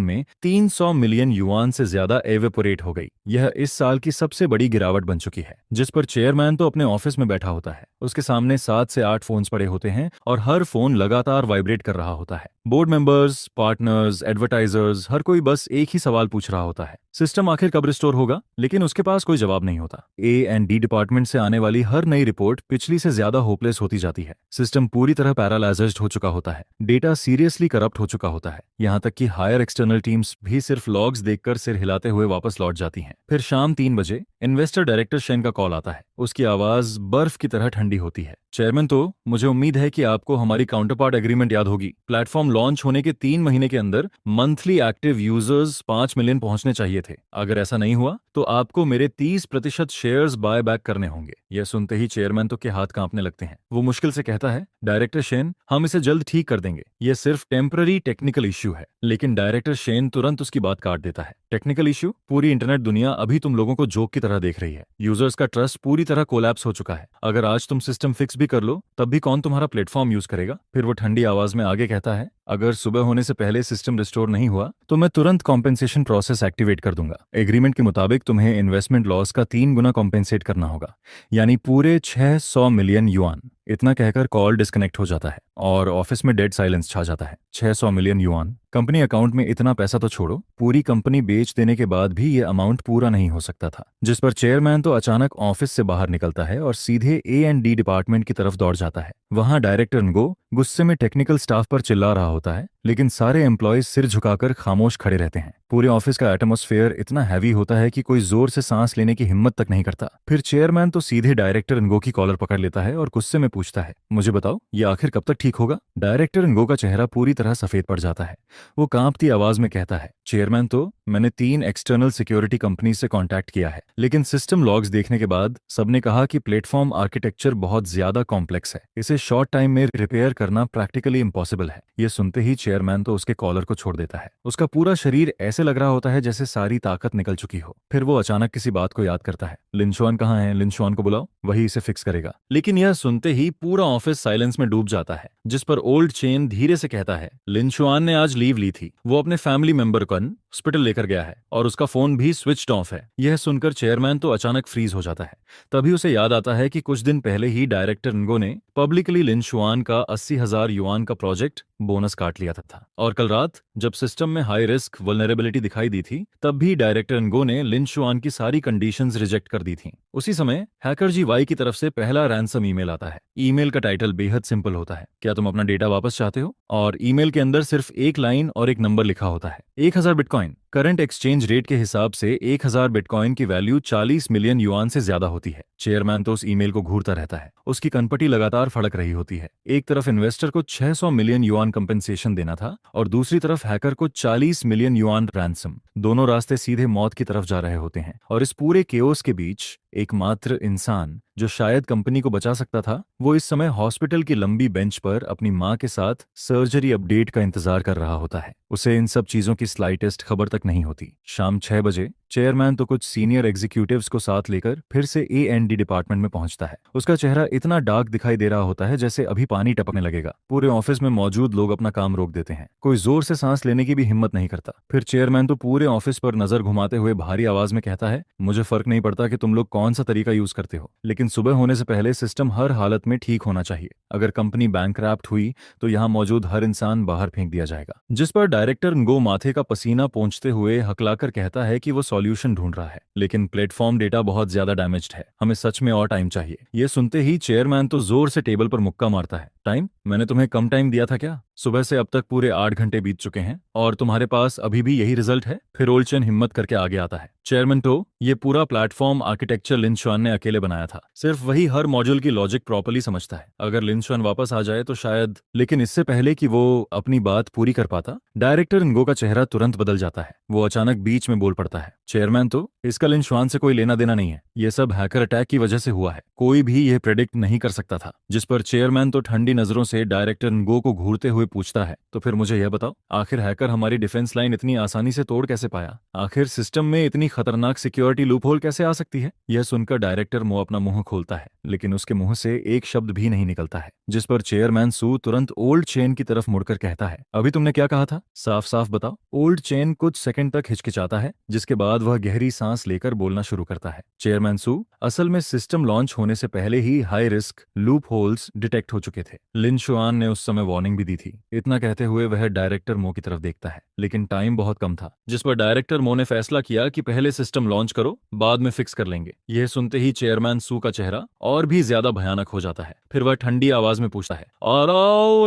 में 300 मिलियन युआन से ज्यादा एवेपोरेट हो गई। यह इस साल की सबसे बड़ी गिरावट बन चुकी है, जिस पर चेयरमैन तो अपने ऑफिस में बैठा होता है। उसके सामने 7 से 8 फोन्स पड़े होते हैं और हर फोन लगातार वाइब्रेट कर रहा होता है। बोर्ड मेंबर्स, पार्टनर्स, एडवर्टाइजर्स, हर कोई बस एक ही सवाल पूछ रहा होता है, सिस्टम आखिर कब रिस्टोर होगा? लेकिन उसके पास कोई जवाब नहीं होता। A&D डिपार्टमेंट से आने वाली हर नई रिपोर्ट पिछली से ज्यादा होपलेस होती जाती है। सिस्टम पूरी तरह पैरालाइज्ड हो चुका होता है। डेटा सीरियसली करप्ट हो चुका होता है। यहाँ तक कि हायर एक्सटर्नल टीम्स भी सिर्फ लॉग्स देखकर सिर हिलाते हुए वापस लौट जाती हैं। फिर शाम 3 बजे इन्वेस्टर डायरेक्टर शेन का कॉल आता है। उसकी आवाज बर्फ की तरह ठंडी होती है। चेयरमैन, तो मुझे उम्मीद है कि आपको हमारी काउंटरपार्ट एग्रीमेंट याद होगी। प्लेटफॉर्म लॉन्च होने के 3 महीने के अंदर मंथली एक्टिव यूजर्स 5 मिलियन पहुंचने चाहिए थे। अगर ऐसा नहीं हुआ तो आपको मेरे 30% शेयर्स बाय बैक करने होंगे। यह सुनते ही चेयरमैन तो के हाथ कांपने लगते हैं। वो मुश्किल से कहता है, डायरेक्टर शेन, हम इसे जल्द ठीक कर देंगे। यह सिर्फ टेम्पररी टेक्निकल इश्यू है। लेकिन डायरेक्टर शेन तुरंत उसकी बात काट देता है। Technical issue? पूरी इंटरनेट दुनिया अभी तुम लोगों को जोक की तरह देख रही है। यूजर्स का ट्रस्ट पूरी तरह कोलैप्स हो चुका है। अगर आज तुम सिस्टम फिक्स भी कर लो तब भी कौन तुम्हारा प्लेटफॉर्म यूज करेगा? फिर वो ठंडी आवाज में आगे कहता है, अगर सुबह होने से पहले सिस्टम रिस्टोर नहीं हुआ तो मैं तुरंत कॉम्पेंसेशन प्रोसेस एक्टिवेट कर दूंगा। एग्रीमेंट के मुताबिक तुम्हें इन्वेस्टमेंट लॉस का 3 गुना कॉम्पेंसेट करना होगा, यानी पूरे 600 मिलियन युआन। इतना कहकर कॉल डिस्कनेक्ट हो जाता है और ऑफिस में डेड साइलेंस छा जाता है। 600 मिलियन युआन कंपनी अकाउंट में, इतना पैसा तो छोड़ो, पूरी कंपनी बेच देने के बाद भी ये अमाउंट पूरा नहीं हो सकता था। जिस पर चेयरमैन तो अचानक ऑफिस से बाहर निकलता है और सीधे A&D डिपार्टमेंट की तरफ दौड़ जाता है। वहां डायरेक्टर नगो गुस्से में टेक्निकल स्टाफ पर चिल्ला रहा होता है, लेकिन सारे एम्प्लॉयज सिर झुकाकर खामोश खड़े रहते हैं। पूरे ऑफिस का एटमॉस्फेयर इतना हैवी होता है कि कोई जोर से सांस लेने की हिम्मत तक नहीं करता। फिर चेयरमैन तो सीधे डायरेक्टर नगो की कॉलर पकड़ लेता है और गुस्से में पूछता है, मुझे बताओ, ये आखिर कब तक ठीक होगा? डायरेक्टर नगो का चेहरा पूरी तरह सफेद पड़ जाता है। वो कांपती आवाज में कहता है, चेयरमैन, तो मैंने 3 एक्सटर्नल सिक्योरिटी कंपनी से कांटेक्ट किया है, लेकिन सिस्टम लॉग्स देखने के बाद सबने कहा कि प्लेटफॉर्म आर्किटेक्चर बहुत ज्यादा कॉम्प्लेक्स है। इसे शॉर्ट टाइम में रिपेयर करना प्रैक्टिकली इम्पॉसिबल है। ये सुनते ही चेयरमैन तो उसके कॉलर को छोड़ देता है। उसका पूरा शरीर ऐसे लग रहा होता है जैसे सारी ताकत निकल चुकी हो। फिर वो अचानक किसी बात को याद करता है, लिनशुआन कहाँ है? लिनशुआन को बुलाओ, वही इसे फिक्स करेगा। लेकिन यह सुनते ही पूरा ऑफिस साइलेंस में डूब जाता है, जिस पर ओल्ड चेन धीरे से कहता है, लिनशुआन ने आज लीव ली थी। वो अपने फैमिली मेंबर को हॉस्पिटल लेकर गया है और उसका फोन भी स्विच्ड ऑफ है। यह सुनकर चेयरमैन तो अचानक फ्रीज हो जाता है। तभी उसे याद आता है कि कुछ दिन पहले ही डायरेक्टर नगो ने पब्लिकली लिनशुआन का 80,000 युआन का प्रोजेक्ट बोनस काट लिया था। और कल रात जब सिस्टम में हाई रिस्क वल्नरेबिलिटी दिखाई दी थी, तब भी डायरेक्टर नगो ने लिनशुआन की सारी कंडीशंस रिजेक्ट कर दी थी। उसी समय हैकर जी वाई की तरफ से पहला रैंसम ईमेल आता है। ईमेल का टाइटल बेहद सिंपल होता है, क्या तुम अपना डेटा वापस चाहते हो? और ईमेल के अंदर सिर्फ एक लाइन और एक नंबर लिखा होता है, 1000 बिटकॉइन। करंट एक्सचेंज रेट के हिसाब से 1000 बिटकॉइन की वैल्यू 40 मिलियन युआन से ज्यादा होती है। चेयरमैन तो उस ईमेल को घूरता रहता है। उसकी कनपटी लगातार फड़क रही होती है। एक तरफ इन्वेस्टर को 600 मिलियन युआन कंपेंसेशन देना था और दूसरी तरफ हैकर को 40 मिलियन युआन रैंसम। दोनों रास्ते सीधे मौत की तरफ जा रहे होते हैं। और इस पूरे केओस के बीच एकमात्र इंसान जो शायद कंपनी को बचा सकता था, वो इस समय हॉस्पिटल की लंबी बेंच पर अपनी मां के साथ सर्जरी अपडेट का इंतजार कर रहा होता है। उसे इन सब चीजों की स्लाइटेस्ट खबर तक नहीं होती। शाम 6 बजे चेयरमैन तो कुछ सीनियर एग्जीक्यूटिव्स को साथ लेकर फिर से A&D डिपार्टमेंट में पहुंचता है। उसका चेहरा इतना डार्क दिखाई दे रहा होता है जैसे अभी पानी टपकने लगेगा। पूरे ऑफिस में मौजूद लोग अपना काम रोक देते हैं। कोई जोर से सांस लेने की भी हिम्मत नहीं करता। फिर चेयरमैन तो पूरे ऑफिस पर नजर घुमाते हुए भारी आवाज में कहता है, मुझे फर्क नहीं पड़ता कि तुम लोग कौन सा तरीका यूज करते हो, लेकिन सुबह होने से पहले सिस्टम हर हालत में ठीक होना चाहिए। अगर कंपनी बैंकरप्ट हुई तो यहाँ मौजूद हर इंसान बाहर फेंक दिया जाएगा। जिस पर डायरेक्टर नगो माथे का पसीना पोंछते हुए हकलाकर कहता है कि वो सॉल्यूशन ढूंढ रहा है, लेकिन प्लेटफॉर्म डेटा बहुत ज्यादा डैमेज्ड है, हमें सच में और टाइम चाहिए। ये सुनते ही चेयरमैन तो जोर से टेबल पर मुक्का मारता है। टाइम? मैंने तुम्हें कम टाइम दिया था क्या? सुबह से अब तक पूरे 8 घंटे बीत चुके हैं और तुम्हारे पास अभी भी यही रिजल्ट है? फिर ओल्चन हिम्मत करके आगे आता है। चेयरमैन तो ये पूरा प्लेटफॉर्म आर्किटेक्चर लिनशुआन ने अकेले बनाया था। सिर्फ वही हर मॉड्यूल की लॉजिक प्रॉपर्ली समझता है। अगर लिनशुआन वापस आ जाए तो शायद, लेकिन इससे पहले कि वो अपनी बात पूरी कर पाता, डायरेक्टर नगो का चेहरा तुरंत बदल जाता है। वो अचानक बीच में बोल पड़ता है, चेयरमैन तो इसका लिनशुआन से कोई लेना देना नहीं है। ये सब हैकर अटैक की वजह से हुआ है। कोई भी यह प्रेडिक्ट नहीं कर सकता था। जिस पर चेयरमैन तो ठंडी नजरों से डायरेक्टर नगो को घूरते हुए पूछता है, तो फिर मुझे यह बताओ, आखिर हैकर हमारी डिफेंस लाइन इतनी आसानी से तोड़ कैसे पाया? आखिर सिस्टम में इतनी खतरनाक सिक्योरिटी लूपहोल कैसे आ सकती है? यह सुनकर डायरेक्टर मो अपना मुंह खोलता है, लेकिन उसके मुंह से एक शब्द भी नहीं निकलता है, जिस पर चेयरमैन सू तुरंत ओल्ड चेन की तरफ मुड़कर कहता है, अभी तुमने क्या कहा था? साफ साफ बताओ। ओल्ड चेन कुछ सेकंड तक हिचकिचाता है, जिसके बाद वह गहरी सांस लेकर बोलना शुरू करता है, चेयरमैन सू, असल में सिस्टम लॉन्च होने से पहले ही high risk loopholes detect हो चुके थे। लिन शुआन ने उस समय वार्निंग भी दी थी। इतना कहते हुए वह डायरेक्टर मो की तरफ देखता है, लेकिन टाइम बहुत कम था, जिस पर डायरेक्टर मो ने फैसला किया कि पहले सिस्टम लॉन्च करो, बाद में फिक्स कर लेंगे। यह सुनते ही चेयरमैन सू का चेहरा और भी ज्यादा भयानक हो जाता है। फिर वह ठंडी आवाज में पूछता है, और आओ,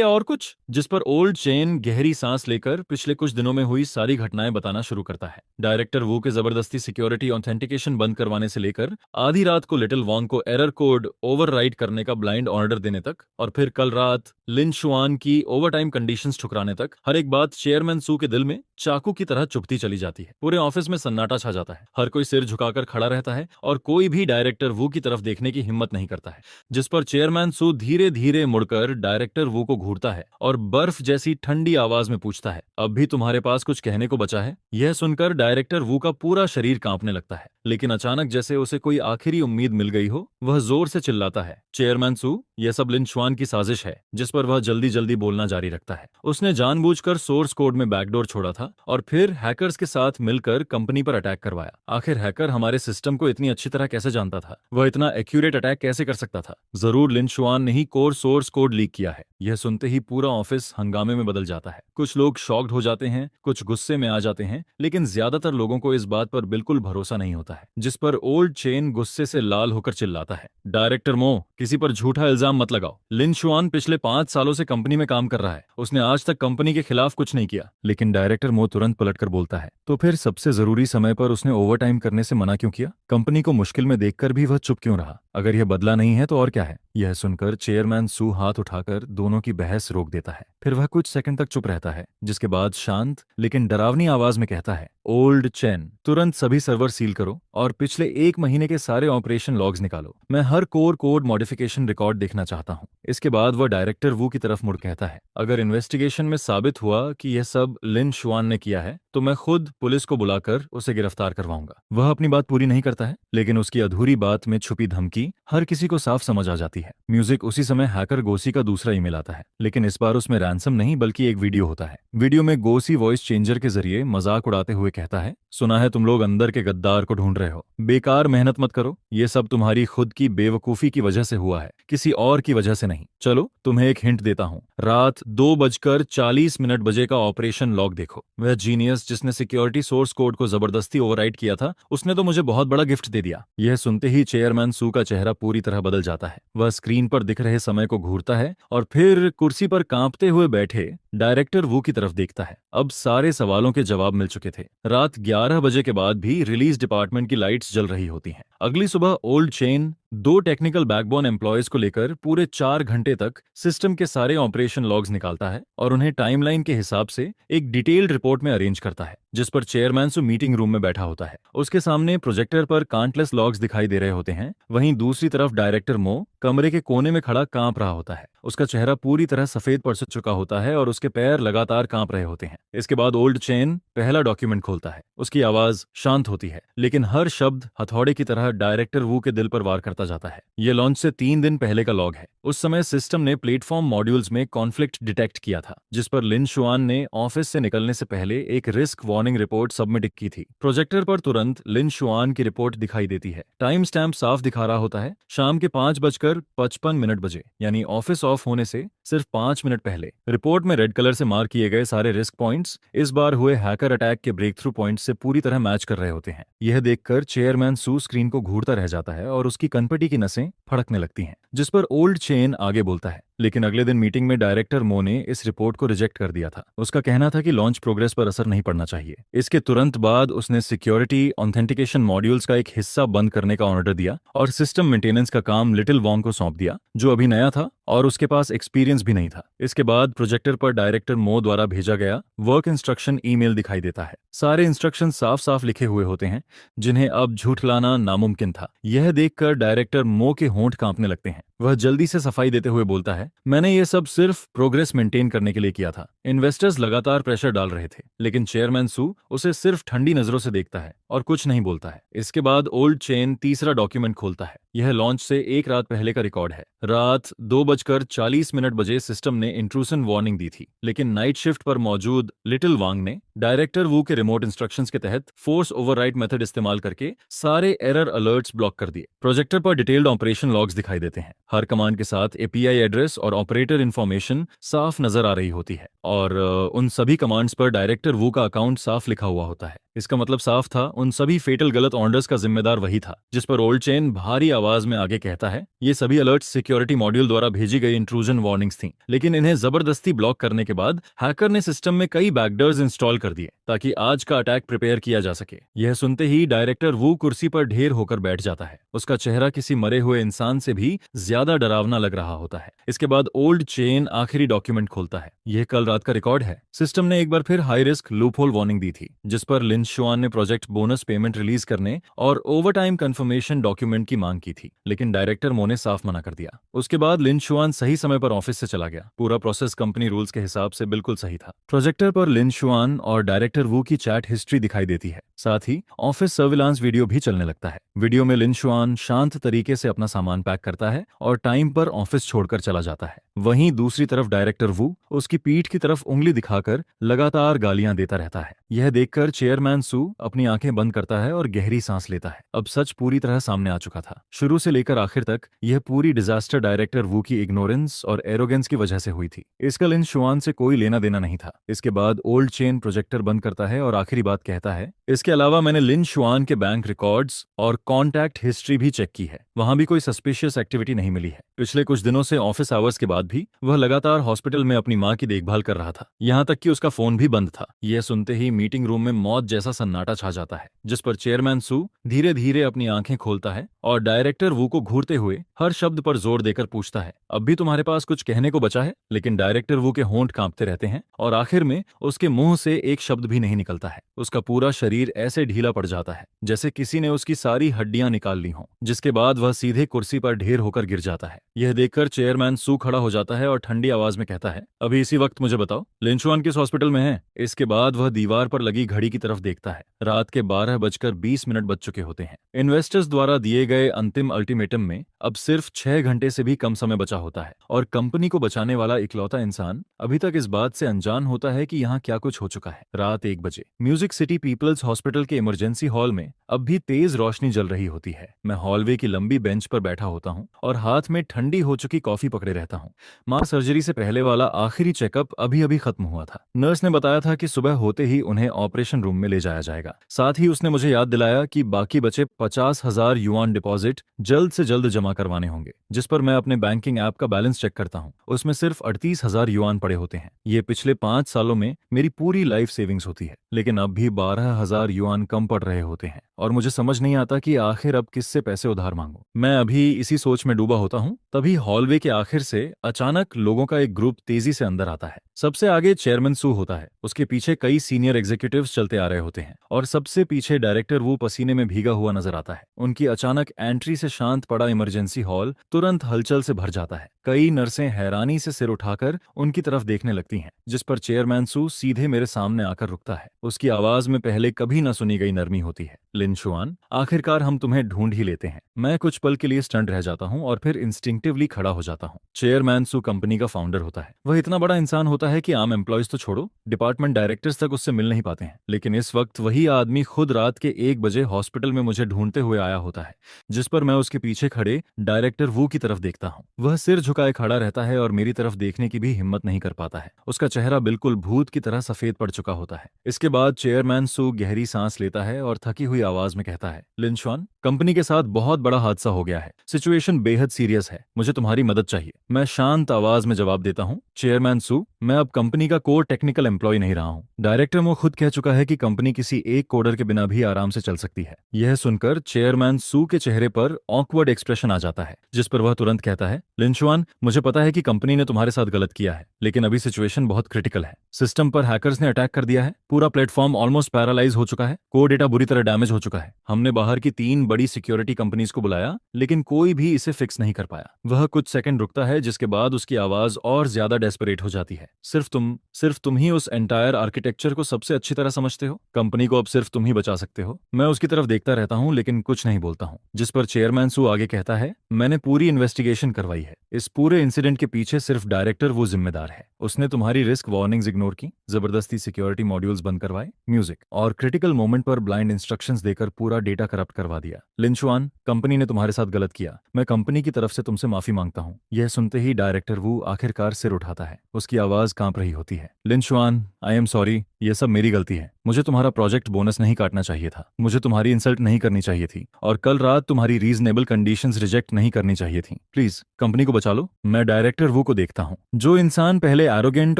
और कुछ? जिस पर ओल्ड चेन गहरी सांस लेकर पिछले कुछ दिनों में हुई सारी घटनाएं बताना शुरू करता है। डायरेक्टर वू के जबरदस्ती सिक्योरिटी ऑथेंटिकेशन बंद करवाने से लेकर आधी रात को लिटिल वॉन्ग को एरर कोड ओवरराइड करने का ब्लाइंड ऑर्डर देने तक, और फिर कल रात लिन शुआन की ओवरटाइम कंडीशंस ठुकराने तक, हर एक बात चेयरमैन सू के दिल में चाकू की तरह चुभती चली जाती है। पूरे ऑफिस में सन्नाटा छा जाता है। हर कोई सिर झुकाकर खड़ा रहता है और कोई भी डायरेक्टर वू की तरफ देखने की हिम्मत नहीं करता है। जिस पर चेयरमैन सू धीरे धीरे मुड़कर डायरेक्टर वू को घूरता है और बर्फ जैसी ठंडी आवाज में पूछता है, अब भी तुम्हारे पास कुछ कहने को बचा है? यह सुनकर डायरेक्टर वू का पूरा शरीर कांपने लगता है, लेकिन अचानक जैसे उसे कोई आखिरी उम्मीद मिल गई हो, वह जोर से चिल्लाता है, चेयरमैन सू, यह सब लिन शुआन की साजिश है। जिस पर वह जल्दी जल्दी बोलना जारी रखता है। उसने जानबूझकर सोर्स कोड में बैकडोर छोड़ा था और फिर हैकर्स के साथ मिलकर कंपनी पर अटैक करवाया। आखिर हैकर हमारे सिस्टम को इतनी अच्छी तरह कैसे जानता था? वह इतना एक्यूरेट अटैक कैसे कर सकता था? जरूर लिन शुआन ने ही कोर सोर्स कोड लीक किया है। यह सुनते ही पूरा ऑफिस हंगामे में बदल जाता है। कुछ लोग शॉक्ड हो जाते हैं, कुछ गुस्से में आ जाते हैं, लेकिन ज्यादातर लोगों को इस बात पर बिल्कुल भरोसा नहीं होता है। जिस पर ओल्ड चेन गुस्से से लाल होकर चिल्लाता है, डायरेक्टर मो, किसी पर झूठा इल्जाम मत लगाओ। लिन शुआन पिछले 5 सालों से कंपनी में काम कर रहा है। उसने आज तक कंपनी के खिलाफ कुछ नहीं किया। लेकिन डायरेक्टर मो तुरंत पलटकर बोलता है, तो फिर सबसे जरूरी समय पर उसने ओवरटाइम करने से मना क्यों किया? कंपनी को मुश्किल में देखकर भी वह चुप क्यों रहा? अगर यह बदला नहीं है तो और क्या है? यह सुनकर चेयरमैन सू हाथ उठाकर दोनों की बहस रोक देता है। फिर वह कुछ सेकंड तक चुप रहता है, जिसके बाद शांत लेकिन डरावनी आवाज में कहता है, ओल्ड चेन, तुरंत सभी सर्वर सील करो और पिछले 1 महीने के सारे ऑपरेशन लॉग्स निकालो। मैं हर कोर कोड मॉडिफिकेशन रिकॉर्ड देखना चाहता हूँ। इसके बाद वह डायरेक्टर वू की तरफ मुड़ कहता है, अगर इन्वेस्टिगेशन में साबित हुआ कि यह सब लिन शुआन ने किया है, तो मैं खुद पुलिस को बुलाकर उसे गिरफ्तार करवाऊंगा। वह अपनी बात पूरी नहीं करता है, लेकिन उसकी अधूरी बात में छुपी धमकी हर किसी को साफ समझ आ जाती है। म्यूजिक उसी समय हैकर गोसी का दूसरा ईमेल आता है, लेकिन इस बार उसमें रैंसम नहीं बल्कि एक वीडियो होता है। वीडियो में गोसी वॉइस चेंजर के जरिए मजाक उड़ाते हुए कहता है, सुना है तुम लोग अंदर के गद्दार को ढूंढ रहे हो, बेकार मेहनत मत करो, ये सब तुम्हारी खुद की बेवकूफी की वजह से हुआ है, किसी और की वजह से नहीं। चलो तुम्हें एक हिंट देता हूँ, रात 2:40 बजे का ऑपरेशन लॉग देखो। वह जीनियस जिसने सिक्योरिटी सोर्स कोड को जबरदस्ती ओवरराइट किया था, उसने तो मुझे बहुत बड़ा गिफ्ट दे दिया। यह सुनते ही चेयरमैन सू का चेहरा पूरी तरह बदल जाता है। वह स्क्रीन पर दिख रहे समय को घूरता है और फिर कुर्सी पर कांपते हुए बैठे डायरेक्टर वू की तरफ देखता है। अब सारे सवालों के जवाब मिल चुके थे। रात 11 बजे के बाद भी रिलीज डिपार्टमेंट की लाइट्स जल रही होती हैं। अगली सुबह old chain 2 technical backbone employees को लेकर पूरे 4 घंटे तक सिस्टम के सारे ऑपरेशन लॉग्स निकालता है और उन्हें टाइमलाइन के हिसाब से एक डिटेल्ड रिपोर्ट में अरेंज करता है, जिस पर चेयरमैन सू मीटिंग रूम में बैठा होता है। उसके सामने प्रोजेक्टर पर काउंटलेस लॉग्स दिखाई दे रहे होते हैं। वहीं दूसरी तरफ डायरेक्टर मो कमरे के कोने में खड़ा कांप रहा होता है। उसका चेहरा पूरी तरह सफेद पड़ चुका होता है और उसके पैर लगातार कांप रहे होते हैं। इसके बाद ओल्ड चेन पहला डॉक्यूमेंट खोलता है। उसकी आवाज शांत होती है, लेकिन हर शब्द हथौड़े की तरह डायरेक्टर वू के दिल पर वार करता जाता है। यह लॉन्च से 3 दिन पहले का लॉग है। उस समय सिस्टम ने प्लेटफॉर्म मॉड्यूल्स में कॉन्फ्लिक्ट डिटेक्ट किया था, जिस पर लिन शुआन ने ऑफिस से निकलने से पहले एक रिस्क वार्निंग रिपोर्ट सबमिट की थी। प्रोजेक्टर पर तुरंत लिन शुआन की रिपोर्ट दिखाई देती है। टाइम स्टैम्प साफ दिखा रहा होता है, शाम के 5:55 बजे, यानी ऑफिस ऑफ होने से सिर्फ 5 मिनट पहले। रिपोर्ट में रेड कलर से मार्क किए गए सारे रिस्क पॉइंट्स इस बार हुए हैकर अटैक के ब्रेक थ्रू पॉइंट से पूरी तरह मैच कर रहे होते हैं। यह देखकर चेयरमैन सू स्क्रीन को घूरता रह जाता है और उसकी कनपटी की नसें फड़कने लगती हैं। जिस पर ओल्ड चेन आगे बोलता है, लेकिन अगले दिन मीटिंग में डायरेक्टर मो ने इस रिपोर्ट को रिजेक्ट कर दिया था। उसका कहना था कि लॉन्च प्रोग्रेस पर असर नहीं पड़ना चाहिए। इसके तुरंत बाद उसने सिक्योरिटी ऑथेंटिकेशन मॉड्यूल्स का एक हिस्सा बंद करने का ऑर्डर दिया और सिस्टम मेंटेनेंस का काम लिटिल वॉन्ग को सौंप दिया, जो अभी नया था और उसके पास एक्सपीरियंस भी नहीं था। इसके बाद प्रोजेक्टर पर डायरेक्टर मो द्वारा भेजा गया वर्क इंस्ट्रक्शन ईमेल दिखाई देता है। सारे इंस्ट्रक्शन साफ साफ लिखे हुए होते हैं, जिन्हें अब झूठलाना नामुमकिन था। यह देखकर डायरेक्टर मो के होंठ कांपने लगते हैं। वह जल्दी से सफाई देते हुए बोलता है, मैंने ये सब सिर्फ प्रोग्रेस मेंटेन करने के लिए किया था। इन्वेस्टर्स लगातार प्रेशर डाल रहे थे, लेकिन चेयरमैन सू उसे सिर्फ ठंडी नजरों से देखता है और कुछ नहीं बोलता है। इसके बाद ओल्ड चेन तीसरा डॉक्यूमेंट खोलता है। यह लॉन्च से एक रात पहले का रिकॉर्ड है। रात 2:40 बजे सिस्टम ने इंट्रूशन वार्निंग दी थी, लेकिन नाइट शिफ्ट पर मौजूद लिटिल वांग ने डायरेक्टर वू के रिमोट इंस्ट्रक्शंस के तहत फोर्स ओवरराइड मेथड इस्तेमाल करके सारे एरर अलर्ट्स ब्लॉक कर दिए। प्रोजेक्टर पर डिटेल्ड ऑपरेशन लॉग्स दिखाई देते हैं। हर कमांड के साथ एपीआई एड्रेस और ऑपरेटर इंफॉर्मेशन साफ नजर आ रही होती है, और उन सभी कमांड्स पर डायरेक्टर वू का अकाउंट साफ लिखा हुआ होता है। इसका मतलब साफ था, उन सभी फेटल गलत ऑर्डर्स का जिम्मेदार वही था। जिस पर ओल्ड चेन भारी आवाज में आगे कहता है, ये सभी अलर्ट्स सिक्योरिटी मॉड्यूल द्वारा भेजी गई इंट्रूजन वार्निंग्स थीं, लेकिन इन्हें जबरदस्ती ब्लॉक करने के बाद हैकर ने सिस्टम में कई बैकडोर्स इंस्टॉल कर दिए ताकि आज का अटैक प्रिपेयर किया जा सके। यह सुनते ही डायरेक्टर वू कुर्सी पर ढेर होकर बैठ जाता है। उसका चेहरा किसी मरे हुए इंसान से भी ज्यादा डरावना लग रहा होता है। इसके बाद ओल्ड चेन आखिरी डॉक्यूमेंट खोलता है। यह कल रात का रिकॉर्ड है। सिस्टम ने एक बार फिर हाई रिस्क लूपहोल वार्निंग दी थी, जिस पर लिन शुआन ने प्रोजेक्ट बोनस पेमेंट रिलीज करने और ओवरटाइम कंफर्मेशन डॉक्यूमेंट की मांग की थी, लेकिन डायरेक्टर मो ने साफ मना कर दिया। उसके बाद लिन शुआन सही समय पर ऑफिस से चला गया। पूरा प्रोसेस कंपनी रूल्स के हिसाब से बिल्कुल सही था। प्रोजेक्टर पर लिन शुआन और डायरेक्टर वू की चैट हिस्ट्री दिखाई देती है। साथ ही ऑफिस सर्विलांस वीडियो भी चलने लगता है। वीडियो में लिन शुआन शांत तरीके से अपना सामान पैक करता है और टाइम पर ऑफिस छोड़कर चला जाता है। वहीं दूसरी तरफ डायरेक्टर वू उसकी पीठ की तरफ उंगली दिखाकर लगातार गालियां देता रहता है। यह देखकर चेयरमैन सू अपनी आंखें बंद करता है और गहरी सांस लेता है। अब सच पूरी तरह सामने आ चुका था। शुरू से लेकर आखिर तक यह पूरी डिजास्टर डायरेक्टर वू की इग्नोरेंस और एरोगेंस की वजह से हुई थी। इसका लिन शुआन से कोई लेना देना नहीं था। इसके बाद ओल्ड चेन प्रोजेक्टर बंद करता है और आखिरी बात कहता है, इसके अलावा मैंने लिन शुआन के बैंक रिकॉर्ड्स और कॉन्टैक्ट हिस्ट्री भी चेक की है। वहां भी कोई सस्पिशियस एक्टिविटी नहीं मिली है। पिछले कुछ दिनों से ऑफिस आवर्स के बाद भी वह लगातार हॉस्पिटल में अपनी मां की देखभाल कर रहा था, यहां तक कि उसका फोन भी बंद था। यह सुनते ही मीटिंग रूम में मौत जैसा सन्नाटा छा जाता है, जिस पर चेयरमैन सू धीरे धीरे अपनी आंखें खोलता है और डायरेक्टर वू को घूरते हुए हर शब्द पर जोर देकर पूछता है, अब भी तुम्हारे पास कुछ कहने को बचा है? लेकिन डायरेक्टर वू के होंठ कांपते रहते हैं और आखिर में उसके मुंह से एक शब्द भी नहीं निकलता है। उसका पूरा शरीर ऐसे ढीला पड़ जाता है जैसे किसी ने उसकी सारी हड्डियां निकाल ली हों, जिसके बाद वह सीधे कुर्सी पर ढेर होकर गिर जाता है। यह देखकर चेयरमैन सू खड़ा हो जाता है और ठंडी आवाज में कहता है, अभी इसी वक्त मुझे बताओ, लिन शुआन किस हॉस्पिटल में है? इसके बाद वह दीवार पर लगी घड़ी की तरफ देखता है। रात के 12:20 बज चुके होते हैं। इन्वेस्टर्स द्वारा दिए गए अंतिम अल्टीमेटम में अब सिर्फ 6 घंटे से भी कम समय बचा होता है और कंपनी को बचाने वाला इकलौता इंसान अभी तक इस बात से अनजान होता है कि यहाँ क्या कुछ हो चुका है। रात 1 बजे म्यूजिक सिटी पीपल्स हॉस्पिटल के इमरजेंसी हॉल में अब भी तेज रोशनी जल रही होती है। मैं हॉलवे की लंबी बेंच पर बैठा होता हूँ और हाथ में ठंडी हो चुकी कॉफी पकड़े रहता हूँ। मां सर्जरी से पहले वाला आखिरी चेकअप अभी अभी खत्म हुआ था। नर्स ने बताया था कि सुबह होते ही उन्हें ऑपरेशन रूम में ले जाया जाएगा। साथ ही उसने मुझे याद दिलाया कि बाकी बचे 50,000 युआन डिपॉजिट जल्द से जल्द जमा करवाने होंगे, जिस पर मैं अपने बैंकिंग ऐप का बैलेंस चेक करता हूँ। उसमें सिर्फ 38,000 युआन पड़े होते हैं। ये पिछले 5 सालों में मेरी पूरी लाइफ सेविंग्स होती है, लेकिन अब भी 12,000 युआन कम पड़ रहे होते हैं और मुझे समझ नहीं आता कि आखिर अब किससे पैसे उधार मांगूं। मैं अभी इसी सोच में डूबा होता हूँ, तभी हॉलवे के आखिर से अचानक लोगों का एक ग्रुप तेजी से अंदर आता है। सबसे आगे चेयरमैन सू होता है। उसके पीछे कई सीनियर एग्जीक्यूटिव्स चलते आ रहे होते हैं और सबसे पीछे डायरेक्टर वू पसीने में भीगा हुआ नजर आता है। उनकी अचानक एंट्री से शांत पड़ा इमरजेंसी हॉल तुरंत हलचल से भर जाता है। कई नर्सें हैरानी से सिर उठाकर उनकी तरफ देखने लगती हैं, जिस पर चेयरमैन सू सीधे मेरे सामने आकर रुकता है। उसकी आवाज में पहले कभी न सुनी गई नरमी होती है। लिन शुआन, आखिरकार हम तुम्हें ढूंढ ही लेते हैं। मैं कुछ पल के लिए स्टंट रह जाता हूँ और फिर इंस्टिंक्टिवली खड़ा हो जाता हूँ। चेयरमैन सू कंपनी का फाउंडर होता है। वह इतना बड़ा इंसान होता है कि आम एम्प्लॉयज तो छोड़ो, डिपार्टमेंट डायरेक्टर्स तक उससे मिल नहीं पाते हैं। लेकिन इस वक्त वही आदमी खुद रात के 1 बजे हॉस्पिटल में मुझे ढूंढते हुए आया होता है, जिस पर मैं उसके पीछे खड़े डायरेक्टर वू की तरफ देखता हूँ। वह सिर झुकाए खड़ा रहता है और मेरी तरफ देखने की भी हिम्मत नहीं कर पाता है। उसका चेहरा बिल्कुल भूत की तरह सफेद पड़ चुका होता है। इसके बाद चेयरमैन सू गहरी सांस लेता है और थकी हुई आवाज में कहता है, लिन शुआन, कंपनी के साथ बहुत बड़ा हादसा हो गया है। सिचुएशन बेहद सीरियस है। मुझे तुम्हारी मदद चाहिए। मैं शांत आवाज में जवाब देता हूँ, चेयरमैन सू, मैं अब कंपनी का कोर टेक्निकल एम्प्लॉय नहीं रहा हूँ। डायरेक्टर वो खुद कह चुका है कि कंपनी किसी एक कोडर के बिना भी आराम से चल सकती है। यह सुनकर चेयरमैन सू के चेहरे पर ऑकवर्ड एक्सप्रेशन आ जाता है, जिस पर वह तुरंत कहता है, लिंचुआन, मुझे पता है कि कंपनी ने तुम्हारे साथ गलत किया है, लेकिन अभी सिचुएशन बहुत क्रिटिकल है। सिस्टम पर हैकर्स ने अटैक कर दिया है, पूरा प्लेटफॉर्म ऑलमोस्ट पैरालाइज हो चुका है, कोर डेटा बुरी तरह डैमेज हो चुका है। हमने बाहर की 3 बड़ी सिक्योरिटी कंपनीज को बुलाया, लेकिन कोई भी इसे फिक्स नहीं कर पाया। वह कुछ सेकंड रुकता है, जिसके बाद उसकी आवाज और ज्यादा डेस्परेट हो जाती है। सिर्फ तुम ही उस एंटायर आर्किटेक्चर को सबसे अच्छी तरह समझते हो। कंपनी को अब सिर्फ तुम ही बचा सकते हो। मैं उसकी तरफ देखता रहता हूं, लेकिन कुछ नहीं बोलता हूं। जिस पर चेयरमैन सू आगे कहता है, मैंने पूरी इन्वेस्टिगेशन करवाई है। इस पूरे इंसिडेंट के पीछे सिर्फ डायरेक्टर वो जिम्मेदार है। उसने तुम्हारी रिस्क वार्निंग्स इग्नोर की, जबरदस्ती सिक्योरिटी मॉड्यूल्स बंद करवाए, म्यूजिक और क्रिटिकल मोमेंट पर ब्लाइंड इंस्ट्रक्शंस देकर पूरा डेटा करप्ट करवा दिया। लिंचुआन, कंपनी ने तुम्हारे साथ गलत किया। मैं कंपनी की तरफ से तुमसे माफी मांगता हूं। यह सुनते ही डायरेक्टर वू आखिरकार सिर उठाता है। उसकी आवाज कांप रही होती है। लिंचुआन, आई एम सॉरी, ये सब मेरी गलती है। मुझे तुम्हारा प्रोजेक्ट बोनस नहीं काटना चाहिए था। मुझे तुम्हारी इंसल्ट नहीं करनी चाहिए थी, और कल रात तुम्हारी रीजनेबल कंडीशंस रिजेक्ट नहीं करनी चाहिए थी। प्लीज कंपनी को बचा लो। मैं डायरेक्टर वू को देखता हूँ। जो इंसान पहले एरोगेंट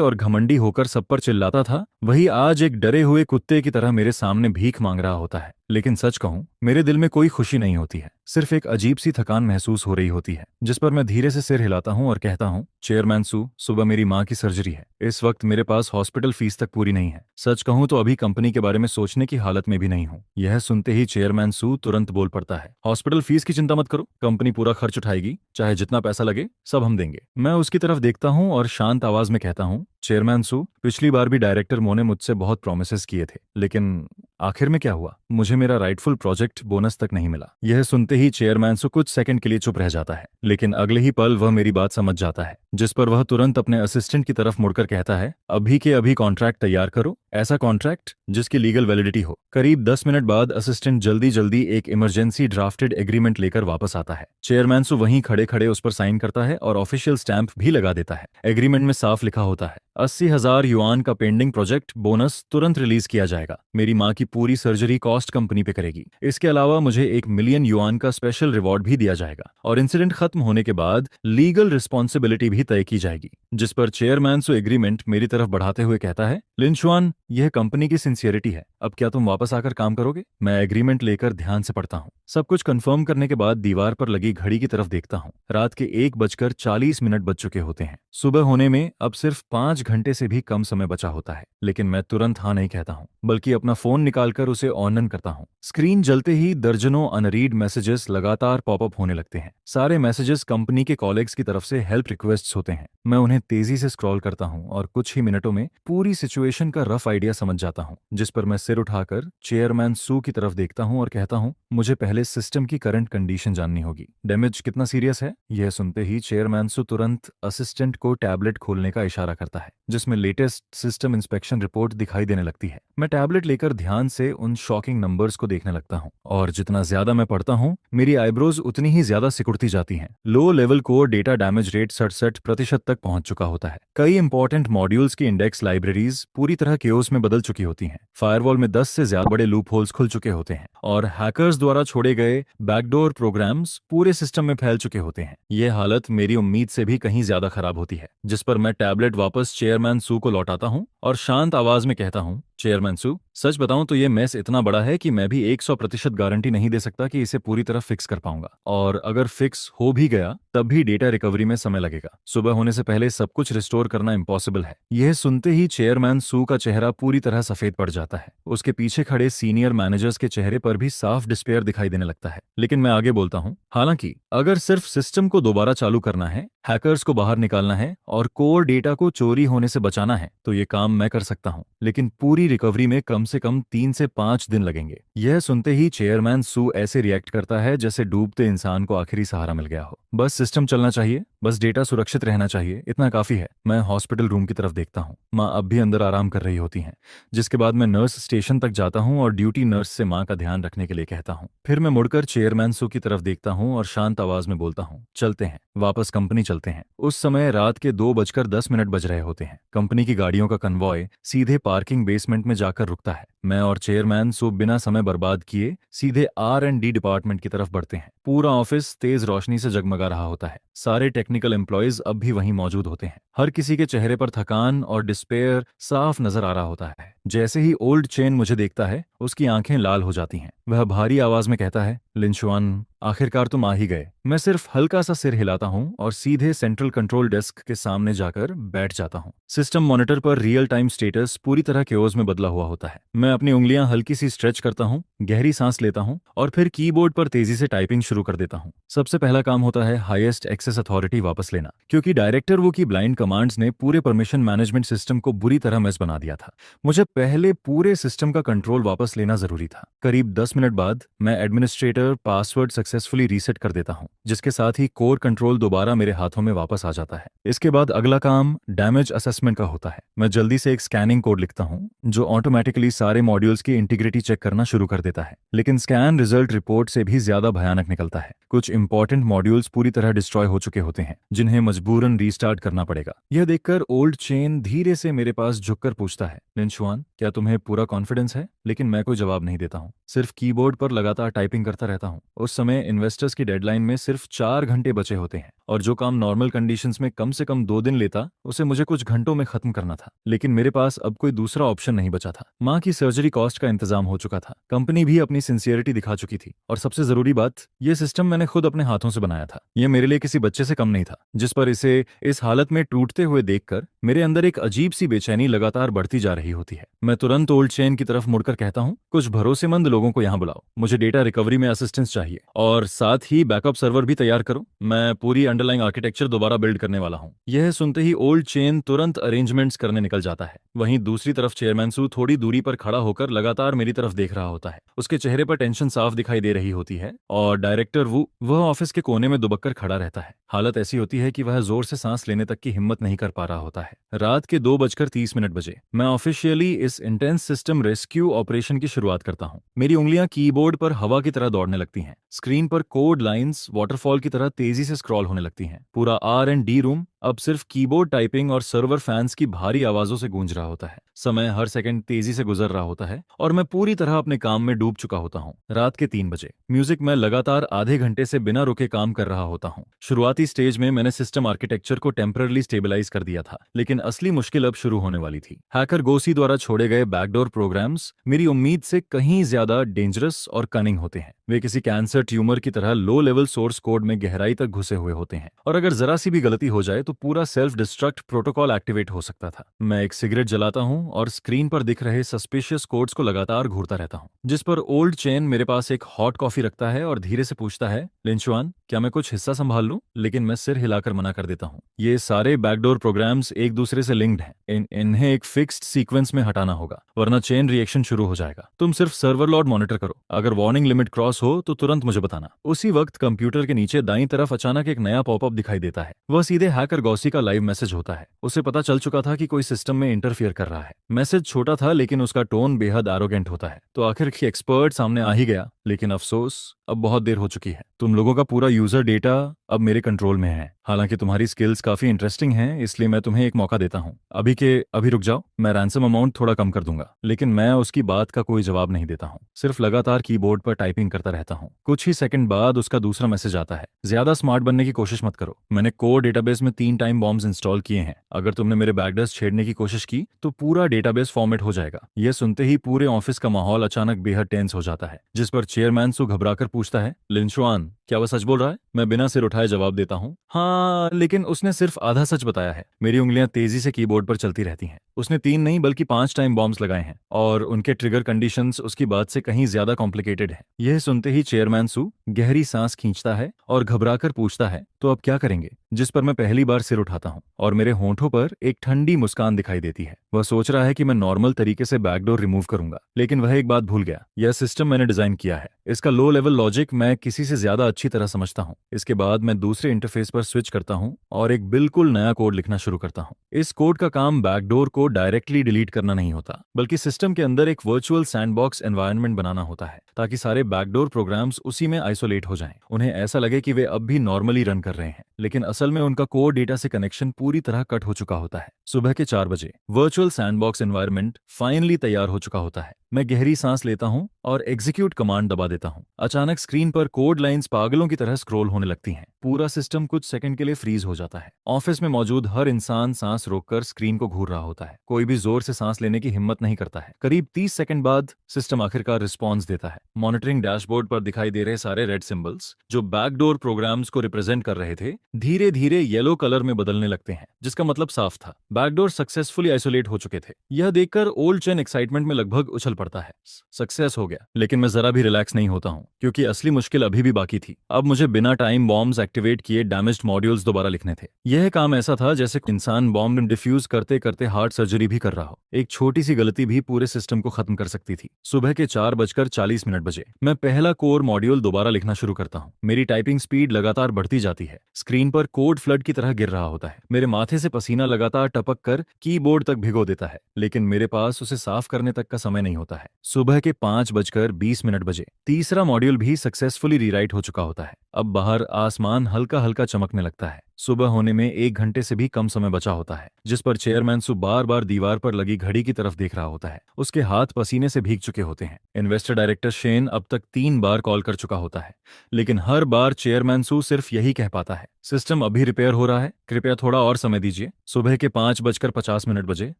और घमंडी होकर सब पर चिल्लाता था, वही आज एक डरे हुए कुत्ते की तरह मेरे सामने भीख मांग रहा होता है। लेकिन सच कहूं, मेरे दिल में कोई खुशी नहीं होती है, सिर्फ एक अजीब सी थकान महसूस हो रही होती है। जिस पर मैं धीरे से सिर हिलाता हूं और कहता हूं, चेयरमैन सू, सुबह मेरी माँ की सर्जरी है। इस वक्त मेरे पास हॉस्पिटल फीस तक पूरी नहीं है। सच कहूं तो अभी कंपनी के बारे में सोचने की हालत में भी नहीं हूं। यह सुनते ही चेयरमैन सू तुरंत बोल पड़ता है, हॉस्पिटल फीस की चिंता मत करो, कंपनी पूरा खर्च उठाएगी, चाहे जितना पैसा लगे सब हम देंगे। मैं उसकी तरफ देखता हूं और शांत आवाज में कहता हूं, चेयरमैन सू, पिछली बार भी डायरेक्टर मो ने मुझसे बहुत प्रोमिसेस किए थे, लेकिन आखिर में क्या हुआ? मुझे मेरा राइटफुल प्रोजेक्ट बोनस तक नहीं मिला। यह सुनते ही चेयरमैन सू कुछ सेकंड के लिए चुप रह जाता है, लेकिन अगले ही पल वह मेरी बात समझ जाता है। जिस पर वह तुरंत अपने असिस्टेंट की तरफ मुड़कर कहता है, अभी के अभी कॉन्ट्रैक्ट तैयार करो, ऐसा कॉन्ट्रैक्ट जिसकी लीगल वैलिडिटी हो। करीब 10 मिनट बाद असिस्टेंट जल्दी जल्दी एक इमरजेंसी ड्राफ्टेड एग्रीमेंट लेकर वापस आता है। चेयरमैन सू वहीं खड़े खड़े उस पर साइन करता है और ऑफिशियल स्टैंप भी लगा देता है। एग्रीमेंट में साफ लिखा होता है, 80,000 युआन का पेंडिंग प्रोजेक्ट बोनस तुरंत रिलीज किया जाएगा। मेरी माँ की पूरी सर्जरी कॉस्ट कंपनी पे करेगी। इसके अलावा मुझे 1 मिलियन युआन का स्पेशल रिवॉर्ड भी दिया जाएगा, और इंसिडेंट खत्म होने के बाद लीगल रिस्पॉन्सिबिलिटी भी तय की जाएगी। जिस पर चेयरमैन सो एग्रीमेंट मेरी तरफ बढ़ाते हुए कहता है, लिंचुआन, यह कंपनी की सिंसियरिटी है। अब क्या तुम वापस आकर काम करोगे? मैं एग्रीमेंट लेकर ध्यान से पढ़ता हूँ। सब कुछ कंफर्म करने के बाद दीवार पर लगी घड़ी की तरफ देखता हूँ। रात के 1:40 बज चुके होते हैं। सुबह होने में अब सिर्फ 5 घंटे से भी कम समय बचा होता है, लेकिन मैं तुरंत हाँ नहीं कहता हूँ, बल्कि अपना फोन निकालकर उसे ऑन करता हूँ। स्क्रीन जलते ही दर्जनों अनरीड मैसेजेस लगातार पॉपअप होने लगते हैं। सारे मैसेजेस कंपनी के कॉलेग्स की तरफ से हेल्प रिक्वेस्ट्स होते हैं। मैं उन्हें तेजी से स्क्रॉल करता हूँ और कुछ ही मिनटों में पूरी सिचुएशन का रफ आइडिया समझ जाता हूँ। जिस पर मैं सिर उठाकर चेयरमैन सू की तरफ देखता हूँ और कहता हूँ, मुझे पहले सिस्टम की करंट कंडीशन जाननी होगी। डैमेज कितना सीरियस है? यह सुनते ही चेयरमैन सू तुरंत असिस्टेंट को टैबलेट खोलने का इशारा करता है, जिसमें लेटेस्ट सिस्टम इंस्पेक्शन रिपोर्ट दिखाई देने लगती है। मैं टैबलेट लेकर ध्यान से उन शॉकिंग नंबर्स को देखने लगता हूँ, और जितना ज्यादा मैं पढ़ता हूँ, मेरी आईब्रोज उतनी ही ज्यादा सिकुड़ती जाती हैं। Low level core data damage rate 67% तक पहुंच चुका होता है। कई इंपॉर्टेंट मॉड्यूल्स की इंडेक्स लाइब्रेरीज पूरी तरह केओस में बदल चुकी होती हैं। फायरवॉल में 10 से ज्यादा बड़े लूप होल्स खुल चुके होते हैं, और हैकर्स द्वारा छोड़े गए बैकडोर प्रोग्राम्स पूरे सिस्टम में फैल चुके होते हैं। यह हालत मेरी उम्मीद से भी कहीं ज्यादा खराब होती है। जिस पर मैं टैबलेट वापस चेयरमैन सू को लौटाता हूँ और शांत आवाज में कहता हूँ, चेयरमैन सू, सच बताऊं तो ये मेस इतना बड़ा है कि मैं भी 100% गारंटी नहीं दे सकता कि इसे पूरी तरह फिक्स कर पाऊंगा, और अगर फिक्स हो भी गया तब भी डेटा रिकवरी में समय लगेगा। सुबह होने से पहले सब कुछ रिस्टोर करना इम्पॉसिबल है। यह सुनते ही चेयरमैन सू का चेहरा पूरी तरह सफेद पड़ जाता है। उसके पीछे खड़े सीनियर मैनेजर्स के चेहरे पर भी साफ डिस्पेयर दिखाई देने लगता है। लेकिन मैं आगे बोलता हूँ, हालांकि अगर सिर्फ सिस्टम को दोबारा चालू करना है, हैकर्स को बाहर निकालना है और कोर डेटा को चोरी होने से बचाना है, तो ये काम मैं कर सकता हूँ, लेकिन पूरी रिकवरी में कम से कम 3 से 5 दिन लगेंगे। यह सुनते ही चेयरमैन सू ऐसे रिएक्ट करता है जैसे डूबते इंसान को आखिरी सहारा मिल गया हो। बस सिस्टम चलना चाहिए, बस डेटा सुरक्षित रहना चाहिए, इतना काफी है। मैं हॉस्पिटल रूम की तरफ देखता हूँ। माँ अब भी अंदर आराम कर रही होती हैं। जिसके बाद मैं नर्स स्टेशन तक जाता हूँ और ड्यूटी नर्स से माँ का ध्यान रखने के लिए कहता हूँ। फिर मैं मुड़कर चेयरमैन सू की तरफ देखता हूँ और शांत आवाज में बोलता हूँ, चलते हैं, वापस कंपनी चलते चलते हैं। उस समय रात के 2:10 बज रहे होते हैं। कंपनी की गाड़ियों का कन्वॉय सीधे पार्किंग बेसमेंट में जाकर रुकता है। मैं और चेयरमैन सो बिना समय बर्बाद किए सीधे R&D डिपार्टमेंट की तरफ बढ़ते हैं। पूरा ऑफिस तेज रोशनी से जगमगा रहा होता है। सारे टेक्निकल एम्प्लॉयज अब भी वहीं मौजूद होते हैं। हर किसी के चेहरे पर थकान और डिस्पेयर साफ नजर आ रहा होता है। जैसे ही ओल्ड चेन मुझे देखता है, उसकी आंखें लाल हो जाती हैं। वह भारी आवाज में कहता है, लिंशुआन, आखिरकार तुम आ ही गए। मैं सिर्फ हल्का सा सिर हिलाता हूं और सीधे सेंट्रल कंट्रोल डेस्क के सामने जाकर बैठ जाता हूं। सिस्टम मॉनिटर पर रियल टाइम स्टेटस पूरी तरह केओस में बदला हुआ होता है। मैं अपनी उंगलियां हल्की सी स्ट्रेच करता हूं, गहरी सांस लेता हूं और फिर कीबोर्ड पर तेजी से टाइपिंग शुरू कर देता हूं। सबसे पहला काम होता है हाईएस्ट एक्सेस अथॉरिटी वापस लेना, क्योंकि डायरेक्टर वो की ब्लाइंड कमांड्स ने पूरे परमिशन मैनेजमेंट सिस्टम को बुरी तरह मेस बना दिया था। मुझे पहले पूरे सिस्टम का कंट्रोल वापस लेना जरूरी था। करीब 10 मिनट बाद मैं एडमिनिस्ट्रेटर पासवर्ड सक्सेसफुली रीसेट कर देता हूं, जिसके साथ ही कोर कंट्रोल दोबारा मेरे हाथों में वापस आ जाता है। इसके बाद अगला काम डैमेज असेसमेंट का होता है। मैं जल्दी से एक स्कैनिंग कोड लिखता हूं, जो ऑटोमेटिकली सारे मॉड्यूल्स की इंटीग्रिटी चेक करना शुरू कर देता है। लेकिन स्कैन रिजल्ट रिपोर्ट से भी ज्यादा भयानक निकलता है। कुछ इंपॉर्टेंट मॉड्यूल्स पूरी तरह डिस्ट्रॉय हो चुके होते हैं, जिन्हें मजबूरन रीस्टार्ट करना पड़ेगा। यह देखकर ओल्ड चेन धीरे से मेरे पास झुककर पूछता है, लिंशुआन, क्या तुम्हें पूरा कॉन्फिडेंस है? लेकिन मैं कोई जवाब नहीं देता हूँ, सिर्फ कीबोर्ड पर लगातार टाइपिंग करता रहता हूँ। उस समय इन्वेस्टर्स की डेडलाइन में सिर्फ 4 घंटे बचे होते हैं और जो काम नॉर्मल कंडीशंस में कम से कम 2 दिन लेता, उसे मुझे कुछ घंटों में खत्म करना था। लेकिन मेरे पास अब कोई दूसरा ऑप्शन नहीं बचा था। माँ की सर्जरी कॉस्ट का इंतजाम हो चुका था, कंपनी भी अपनी सिंसियरिटी दिखा चुकी थी और सबसे जरूरी बात, ये सिस्टम मैंने खुद अपने हाथों से बनाया था। यह मेरे लिए किसी बच्चे से कम नहीं था, जिस पर इसे इस हालत में टूटते हुए देखकर मेरे अंदर एक अजीब सी बेचैनी लगातार बढ़ती जा रही होती है। मैं तुरंत ओल्ड चेन की तरफ मुड़कर कहता हूँ, कुछ भरोसेमंद लोगों को यहाँ बुलाओ, मुझे डेटा रिकवरी में असिस्टेंस चाहिए और साथ ही बैकअप सर्वर भी तैयार करो। मैं पूरी अंडरलाइंग आर्किटेक्चर दोबारा बिल्ड करने वाला हूँ। यह सुनते ही ओल्ड चेन तुरंत अरेंजमेंट्स करने निकल जाता है। वहीं दूसरी तरफ चेयरमैन सू थोड़ी दूरी पर खड़ा होकर लगातार मेरी तरफ देख रहा होता है। उसके चेहरे पर टेंशन साफ दिखाई दे रही होती है और डायरेक्टर वह ऑफिस के कोने में दुबक कर खड़ा रहता है। हालत ऐसी होती है कि वह जोर से सांस लेने तक की हिम्मत नहीं कर पा रहा होता है। रात के 2:30 बजे मैं ऑफिशियली इस इंटेंस सिस्टम रेस्क्यू ऑपरेशन की शुरुआत करता हूं। मेरी उंगलियां कीबोर्ड पर हवा की तरह दौड़ने लगती हैं। स्क्रीन पर कोड लाइंस वाटरफॉल की तरह तेजी से स्क्रॉल होने लगती हैं। पूरा R&D रूम अब सिर्फ कीबोर्ड टाइपिंग और सर्वर फैंस की भारी आवाजों से गूंज रहा होता है। समय हर सेकंड तेजी से गुजर रहा होता है और मैं पूरी तरह अपने काम में डूब चुका होता हूँ। रात के 3 बजे म्यूजिक में लगातार आधे घंटे से बिना रुके काम कर रहा होता हूँ। शुरुआती स्टेज में मैंने सिस्टम आर्किटेक्चर को टेम्पररी स्टेबलाइज कर दिया था, लेकिन असली मुश्किल अब शुरू होने वाली थी। हैकर गोसी द्वारा छोड़े गए बैकडोर प्रोग्राम्स मेरी उम्मीद से कहीं ज्यादा डेंजरस और कनिंग होते हैं। वे किसी कैंसर ट्यूमर की तरह लो लेवल सोर्स कोड में गहराई तक घुसे हुए होते हैं और अगर जरा सी भी गलती हो जाए तो पूरा सेल्फ डिस्ट्रक्ट प्रोटोकॉल एक्टिवेट हो सकता था। मैं एक सिगरेट जलाता हूं और स्क्रीन पर दिख रहे सस्पिशियस कोड्स को लगातार घूरता रहता हूं, जिस पर ओल्ड चेन मेरे पास एक हॉट कॉफी रखता है और धीरे से पूछता है, लिंचुआन, क्या मैं कुछ हिस्सा संभाल लूं? लेकिन मैं सिर हिलाकर मना कर देता हूं। ये सारे बैकडोर प्रोग्राम्स एक दूसरे से लिंक्ड हैं। इन्हें एक फिक्स्ड सीक्वेंस में हटाना होगा, वरना चेन रिएक्शन शुरू हो जाएगा। तुम सिर्फ सर्वर लॉग मॉनिटर करो, अगर वार्निंग लिमिट क्रॉस हो तो तुरंत मुझे बताना। उसी वक्त कंप्यूटर के नीचे दाईं तरफ अचानक एक नया पॉपअप दिखाई देता है। वह सीधे हैकर गॉसी का लाइव मैसेज होता है। उसे पता चल चुका था कि कोई सिस्टम में इंटरफियर कर रहा है। मैसेज छोटा था लेकिन उसका टोन बेहद एरोगेंट होता है। तो आखिर की एक्सपर्ट सामने आ ही गया, लेकिन अफसोस अब बहुत देर हो चुकी है। तुम लोगों का पूरा यूजर डेटा अब मेरे कंट्रोल में है। हालांकि तुम्हारी स्किल्स काफी इंटरेस्टिंग हैं, इसलिए मैं तुम्हें एक मौका देता हूँ। अभी रुक जाओ, मैं रैंसम अमाउंट थोड़ा कम कर दूंगा। लेकिन मैं उसकी बात का कोई जवाब नहीं देता हूँ, सिर्फ लगातार कीबोर्ड पर टाइपिंग करता रहता हूँ। कुछ ही सेकंड बाद उसका दूसरा मैसेज आता है, ज्यादा स्मार्ट बनने की कोशिश मत करो। मैंने कोर डेटाबेस में 3 टाइम बॉम्ब्स इंस्टॉल किए हैं। अगर तुमने मेरे बैकडर्स छेड़ने की कोशिश की तो पूरा डेटाबेस फॉर्मेट हो जाएगा। यह सुनते ही पूरे ऑफिस का माहौल अचानक बेहद टेंस हो जाता है, जिस पर चेयरमैन सु घबराकर पूछता है, लिंचुआन, क्या वह सच बोल रहा है? मैं बिना सिर उठाए जवाब देता हूँ, हाँ, लेकिन उसने सिर्फ आधा सच बताया है। मेरी उंगलियां तेजी से कीबोर्ड पर चलती रहती हैं। उसने 3 नहीं बल्कि 5 टाइम बॉम्ब्स लगाए हैं और उनके ट्रिगर कंडीशंस उसकी बात से कहीं ज्यादा कॉम्प्लिकेटेड है। यह सुनते ही चेयरमैन सु गहरी सांस खींचता है और घबराकर पूछता है, तो अब क्या करेंगे? जिस पर मैं पहली बार सिर उठाता हूँ और मेरे होंठों पर एक ठंडी मुस्कान दिखाई देती है। वह सोच रहा है कि मैं नॉर्मल तरीके से बैकडोर रिमूव करूंगा, लेकिन वह एक बात भूल गया। यह सिस्टम मैंने डिजाइन किया है। इसका लो लेवल लॉजिक मैं किसी से ज्यादा अच्छी तरह समझता हूँ। इसके बाद मैं दूसरे इंटरफेस पर स्विच करता हूँ और एक बिल्कुल नया कोड लिखना शुरू करता हूँ। इस कोड का काम बैकडोर को डायरेक्टली डिलीट करना नहीं होता, बल्कि सिस्टम के अंदर एक वर्चुअल सैंडबॉक्स एनवायरनमेंट बनाना होता है, ताकि सारे बैकडोर प्रोग्राम्स उसी में आइसोलेट हो जाएं। उन्हें ऐसा लगे कि वे अब भी नॉर्मली रन कर रहे हैं, लेकिन असल में उनका कोर डेटा से कनेक्शन पूरी तरह कट हो चुका होता है। सुबह के 4 बजे वर्चुअल सैंडबॉक्स एनवायरनमेंट फाइनली तैयार हो चुका होता है। मैं गहरी सांस लेता हूं और एग्जीक्यूट कमांड दबा देता हूं। अचानक स्क्रीन पर कोड लाइंस पागलों की तरह स्क्रॉल होने लगती हैं। पूरा सिस्टम कुछ सेकंड के लिए फ्रीज हो जाता है। ऑफिस में मौजूद हर इंसान सांस रोककर स्क्रीन को घूर रहा होता है। कोई भी जोर से सांस लेने की हिम्मत नहीं करता है। करीब 30 सेकंड बाद सिस्टम आखिरकार रिस्पॉन्स देता है। मॉनिटरिंग डैशबोर्ड पर दिखाई दे रहे सारे रेड सिंबल्स, जो बैकडोर प्रोग्राम्स को रिप्रेजेंट कर रहे थे, धीरे धीरे येलो कलर में बदलने लगते हैं, जिसका मतलब साफ था, बैकडोर सक्सेसफुली आइसोलेट हो चुके थे। यह देखकर ओल्ड चेन एक्साइटमेंट में लगभग उछल पड़ता है। सक्सेस हो गया। लेकिन मैं जरा भी रिलैक्स नहीं होता हूँ, क्योंकि असली मुश्किल अभी भी बाकी थी। अब मुझे बिना टाइम बॉम्ब्स एक्टिवेट किए डैमेज्ड मॉड्यूल्स दोबारा लिखने थे। यह काम ऐसा था जैसे इंसान बॉम्ब डिफ्यूज करते करते हार्ट सर्जरी भी कर रहा हो। एक छोटी सी गलती भी पूरे सिस्टम को खत्म कर सकती थी। सुबह के 4:40 बजे मैं पहला कोर मॉड्यूल दोबारा लिखना शुरू करता हूँ। मेरी टाइपिंग स्पीड लगातार बढ़ती जाती है। स्क्रीन पर कोड फ्लड की तरह गिर रहा होता है। मेरे माथे से पसीना लगातार टपक कर कीबोर्ड तक भिगो देता है, लेकिन मेरे पास उसे साफ करने तक का समय नहीं होता है। सुबह के 5:20 बजे तीसरा मॉड्यूल भी सक्सेसफुली रीराइट हो चुका होता है। अब बाहर आसमान हल्का हल्का चमकने लगता है। सुबह होने में 1 घंटे से भी कम समय बचा होता है, जिस पर चेयरमैन सु बार बार दीवार पर लगी घड़ी की तरफ देख रहा होता है। उसके हाथ पसीने से भीग चुके होते हैं। इन्वेस्टर डायरेक्टर शेन अब तक 3 बार कॉल कर चुका होता है, लेकिन हर बार चेयरमैन सु सिर्फ यही कह पाता है, सिस्टम अभी रिपेयर हो रहा है, कृपया थोड़ा और समय दीजिए। सुबह के 5:50 बजे